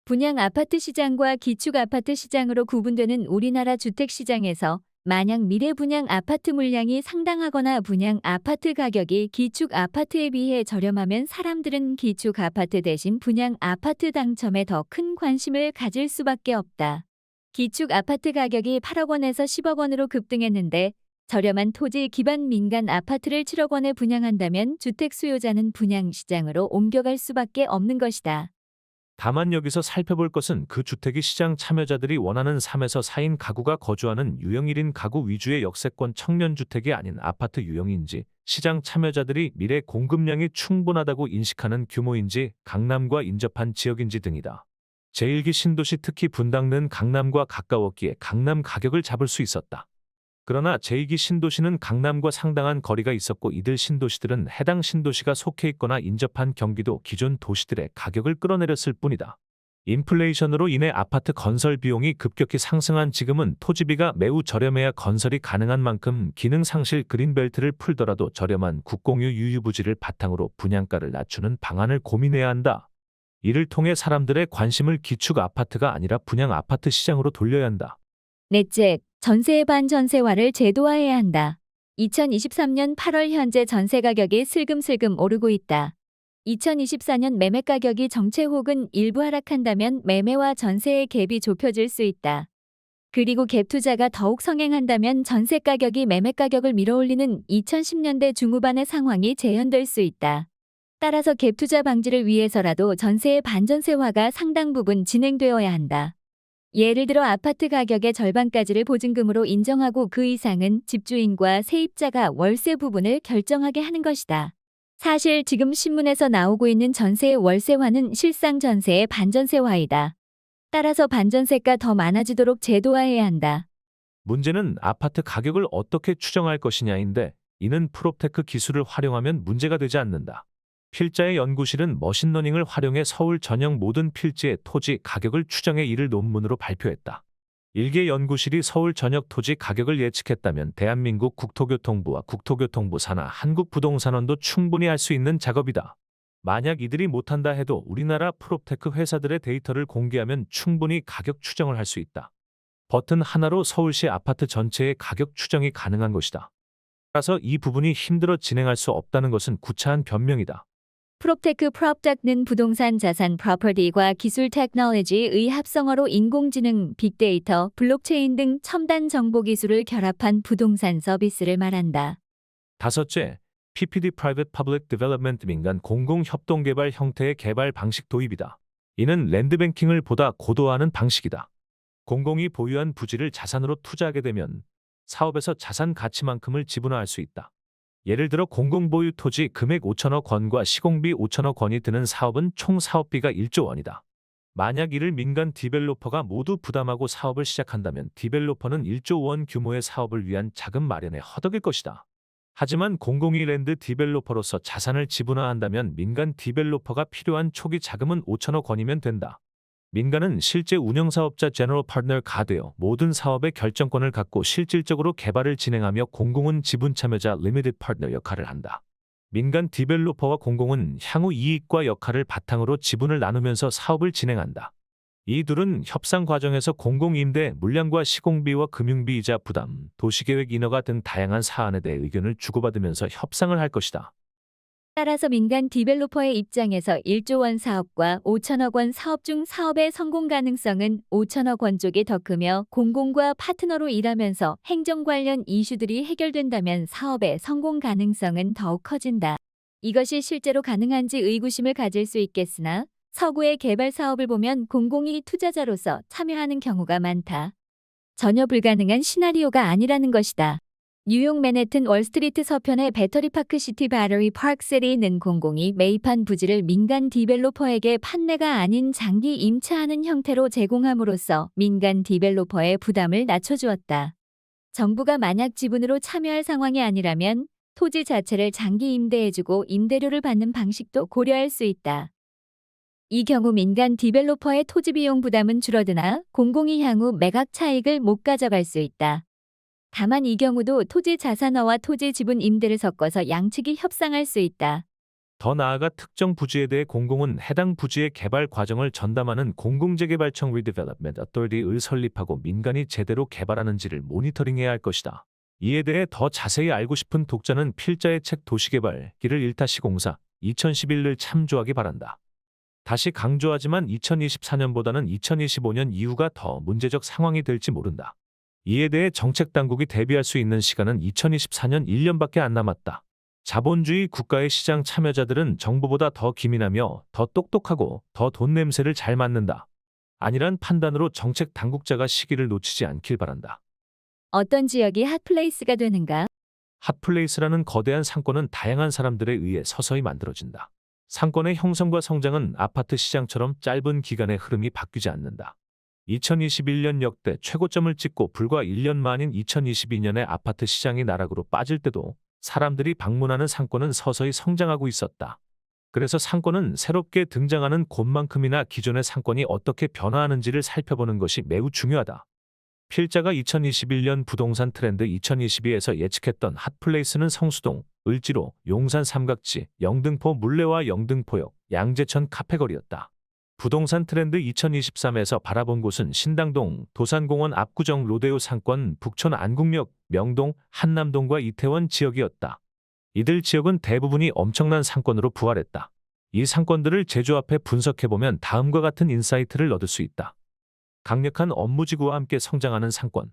분양 아파트 시장과 기축 아파트 시장으로 구분되는 우리나라 주택 시장에서 만약 미래 분양 아파트 물량이 상당하거나 분양 아파트 가격이 기축 아파트에 비해 저렴하면 사람들은 기축 아파트 대신 분양 아파트 당첨에 더 큰 관심을 가질 수밖에 없다. 기축 아파트 가격이 8억 원에서 10억 원으로 급등했는데 저렴한 토지 기반 민간 아파트를 7억 원에 분양한다면 주택 수요자는 분양 시장으로 옮겨갈 수밖에 없는 것이다. 다만 여기서 살펴볼 것은 그 주택이 시장 참여자들이 원하는 3에서 4인 가구가 거주하는 유형 1인 가구 위주의 역세권 청년주택이 아닌 아파트 유형인지, 시장 참여자들이 미래 공급량이 충분하다고 인식하는 규모인지, 강남과 인접한 지역인지 등이다. 제1기 신도시 특히 분당는 강남과 가까웠기에 강남 가격을 잡을 수 있었다. 그러나 제2기 신도시는 강남과 상당한 거리가 있었고 이들 신도시들은 해당 신도시가 속해 있거나 인접한 경기도 기존 도시들의 가격을 끌어내렸을 뿐이다. 인플레이션으로 인해 아파트 건설 비용이 급격히 상승한 지금은 토지비가 매우 저렴해야 건설이 가능한 만큼 기능 상실 그린벨트를 풀더라도 저렴한 국공유 유유부지를 바탕으로 분양가를 낮추는 방안을 고민해야 한다. 이를 통해 사람들의 관심을 기축 아파트가 아니라 분양 아파트 시장으로 돌려야 한다. 넷째, 전세의 반전세화를 제도화해야 한다. 2023년 8월 현재 전세 가격이 슬금슬금 오르고 있다. 2024년 매매 가격이 정체 혹은 일부 하락한다면 매매와 전세의 갭이 좁혀질 수 있다. 그리고 갭 투자가 더욱 성행한다면 전세 가격이 매매 가격을 밀어올리는 2010년대 중후반의 상황이 재현될 수 있다. 따라서 갭 투자 방지를 위해서라도 전세의 반전세화가 상당 부분 진행되어야 한다. 예를 들어 아파트 가격의 절반까지를 보증금으로 인정하고 그 이상은 집주인과 세입자가 월세 부분을 결정하게 하는 것이다. 사실 지금 신문에서 나오고 있는 전세의 월세화는 실상 전세의 반전세화이다. 따라서 반전세가 더 많아지도록 제도화해야 한다. 문제는 아파트 가격을 어떻게 추정할 것이냐인데, 이는 프롭테크 기술을 활용하면 문제가 되지 않는다. 필자의 연구실은 머신러닝을 활용해 서울 전역 모든 필지의 토지 가격을 추정해 이를 논문으로 발표했다. 일개 연구실이 서울 전역 토지 가격을 예측했다면 대한민국 국토교통부와 국토교통부 산하 한국부동산원도 충분히 할 수 있는 작업이다. 만약 이들이 못한다 해도 우리나라 프롭테크 회사들의 데이터를 공개하면 충분히 가격 추정을 할 수 있다. 버튼 하나로 서울시 아파트 전체의 가격 추정이 가능한 것이다. 따라서 이 부분이 힘들어 진행할 수 없다는 것은 구차한 변명이다. 프롭테크 프롭텍는 부동산 자산 프로퍼티과 기술 테크놀로지의 합성어로 인공지능, 빅데이터, 블록체인 등 첨단 정보 기술을 결합한 부동산 서비스를 말한다. 다섯째, PPD Private Public Development 민간 공공 협동 개발 형태의 개발 방식 도입이다. 이는 랜드뱅킹을 보다 고도화하는 방식이다. 공공이 보유한 부지를 자산으로 투자하게 되면 사업에서 자산 가치만큼을 지분화할 수 있다. 예를 들어 공공보유 토지 금액 5천억 원과 시공비 5천억 원이 드는 사업은 총 사업비가 1조 원이다. 만약 이를 민간 디벨로퍼가 모두 부담하고 사업을 시작한다면 디벨로퍼는 1조 원 규모의 사업을 위한 자금 마련에 허덕일 것이다. 하지만 공공이 랜드 디벨로퍼로서 자산을 지분화한다면 민간 디벨로퍼가 필요한 초기 자금은 5천억 원이면 된다. 민간은 실제 운영사업자 제너럴 파트너가 되어 모든 사업의 결정권을 갖고 실질적으로 개발을 진행하며 공공은 지분 참여자 리미티드 파트너 역할을 한다. 민간 디벨로퍼와 공공은 향후 이익과 역할을 바탕으로 지분을 나누면서 사업을 진행한다. 이 둘은 협상 과정에서 공공임대, 물량과 시공비와 금융비 이자 부담, 도시계획 인허가 등 다양한 사안에 대해 의견을 주고받으면서 협상을 할 것이다. 따라서 민간 디벨로퍼의 입장에서 1조 원 사업과 5천억 원 사업 중 사업의 성공 가능성은 5천억 원 쪽이 더 크며 공공과 파트너로 일하면서 행정 관련 이슈들이 해결된다면 사업의 성공 가능성은 더욱 커진다. 이것이 실제로 가능한지 의구심을 가질 수 있겠으나 서구의 개발 사업을 보면 공공이 투자자로서 참여하는 경우가 많다. 전혀 불가능한 시나리오가 아니라는 것이다. 뉴욕 맨해튼 월스트리트 서편의 배터리파크 시티 배터리 파크셀이 있는 공공이 매입한 부지를 민간 디벨로퍼에게 판매가 아닌 장기 임차하는 형태로 제공함으로써 민간 디벨로퍼의 부담을 낮춰주었다. 정부가 만약 지분으로 참여할 상황이 아니라면 토지 자체를 장기 임대해주고 임대료를 받는 방식도 고려할 수 있다. 이 경우 민간 디벨로퍼의 토지 비용 부담은 줄어드나 공공이 향후 매각 차익을 못 가져갈 수 있다. 다만 이 경우도 토지 자산화와 토지 지분 임대를 섞어서 양측이 협상할 수 있다. 더 나아가 특정 부지에 대해 공공은 해당 부지의 개발 과정을 전담하는 공공재개발청 Redevelopment Authority를 설립하고 민간이 제대로 개발하는지를 모니터링해야 할 것이다. 이에 대해 더 자세히 알고 싶은 독자는 필자의 책 도시개발 길을 잃다 시공사 2011을 참조하기 바란다. 다시 강조하지만 2024년보다는 2025년 이후가 더 문제적 상황이 될지 모른다. 이에 대해 정책당국이 대비할 수 있는 시간은 2024년 1년밖에 안 남았다. 자본주의 국가의 시장 참여자들은 정부보다 더 기민하며 더 똑똑하고 더 돈 냄새를 잘 맡는다. 아니란 판단으로 정책 당국자가 시기를 놓치지 않길 바란다. 어떤 지역이 핫플레이스가 되는가? 핫플레이스라는 거대한 상권은 다양한 사람들에 의해 서서히 만들어진다. 상권의 형성과 성장은 아파트 시장처럼 짧은 기간의 흐름이 바뀌지 않는다. 2021년 역대 최고점을 찍고 불과 1년 만인 2022년에 아파트 시장이 나락으로 빠질 때도 사람들이 방문하는 상권은 서서히 성장하고 있었다. 그래서 상권은 새롭게 등장하는 곳만큼이나 기존의 상권이 어떻게 변화하는지를 살펴보는 것이 매우 중요하다. 필자가 2021년 부동산 트렌드 2022에서 예측했던 핫플레이스는 성수동, 을지로, 용산 삼각지, 영등포 물레와 영등포역, 양재천 카페거리였다. 부동산 트렌드 2023에서 바라본 곳은 신당동, 도산공원 압구정 로데오 상권, 북촌 안국역, 명동, 한남동과 이태원 지역이었다. 이들 지역은 대부분이 엄청난 상권으로 부활했다. 이 상권들을 제조합해 분석해보면 다음과 같은 인사이트를 얻을 수 있다. 강력한 업무지구와 함께 성장하는 상권.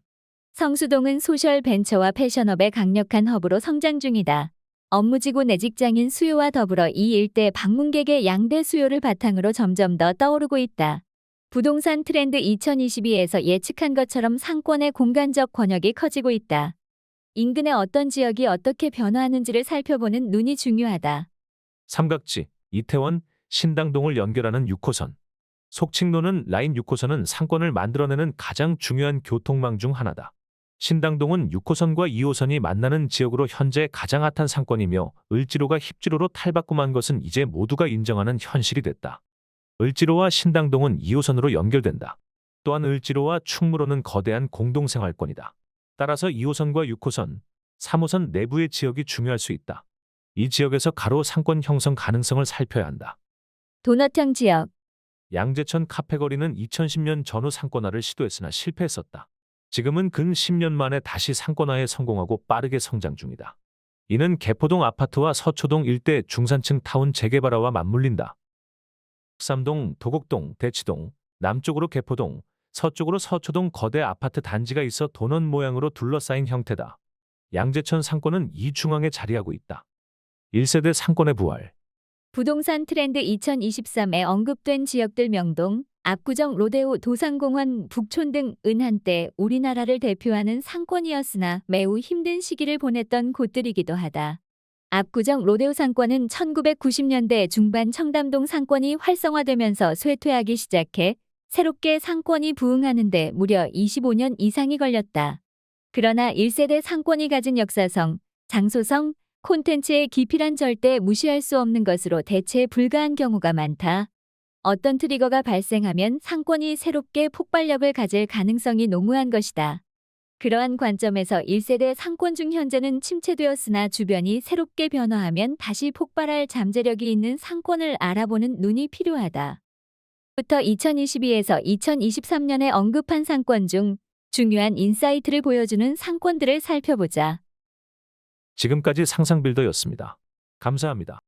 성수동은 소셜 벤처와 패션업의 강력한 허브로 성장 중이다. 업무지구 내 직장인 수요와 더불어 이 일대 방문객의 양대 수요를 바탕으로 점점 더 떠오르고 있다. 부동산 트렌드 2022에서 예측한 것처럼 상권의 공간적 권역이 커지고 있다. 인근의 어떤 지역이 어떻게 변화하는지를 살펴보는 눈이 중요하다. 삼각지, 이태원, 신당동을 연결하는 6호선. 속칭로는 라인 6호선은 상권을 만들어내는 가장 중요한 교통망 중 하나다. 신당동은 6호선과 2호선이 만나는 지역으로 현재 가장 핫한 상권이며 을지로가 힙지로로 탈바꿈한 것은 이제 모두가 인정하는 현실이 됐다. 을지로와 신당동은 2호선으로 연결된다. 또한 을지로와 충무로는 거대한 공동생활권이다. 따라서 2호선과 6호선, 3호선 내부의 지역이 중요할 수 있다. 이 지역에서 가로 상권 형성 가능성을 살펴야 한다. 도넛형 지역. 양재천 카페거리는 2010년 전후 상권화를 시도했으나 실패했었다. 지금은 근 10년 만에 다시 상권화에 성공하고 빠르게 성장 중이다. 이는 개포동 아파트와 서초동 일대 중산층 타운 재개발화와 맞물린다. 삼동, 도곡동, 대치동, 남쪽으로 개포동, 서쪽으로 서초동 거대 아파트 단지가 있어 도넛 모양으로 둘러싸인 형태다. 양재천 상권은 이 중앙에 자리하고 있다. 1세대 상권의 부활. 부동산 트렌드 2023에 언급된 지역들 명동, 압구정 로데오 도산공원 북촌 등은 한때 우리나라를 대표하는 상권이었으나 매우 힘든 시기를 보냈던 곳들이기도 하다. 압구정 로데오 상권은 1990년대 중반 청담동 상권이 활성화되면서 쇠퇴하기 시작해 새롭게 상권이 부흥하는 데 무려 25년 이상이 걸렸다. 그러나 1세대 상권이 가진 역사성, 장소성, 콘텐츠의 깊이란 절대 무시할 수 없는 것으로 대체 불가한 경우가 많다. 어떤 트리거가 발생하면 상권이 새롭게 폭발력을 가질 가능성이 농후한 것이다. 그러한 관점에서 1세대 상권 중 현재는 침체되었으나 주변이 새롭게 변화하면 다시 폭발할 잠재력이 있는 상권을 알아보는 눈이 필요하다. 부터 2022에서 2023년에 언급한 상권 중 중요한 인사이트를 보여주는 상권들을 살펴보자. 지금까지 상상빌더였습니다. 감사합니다.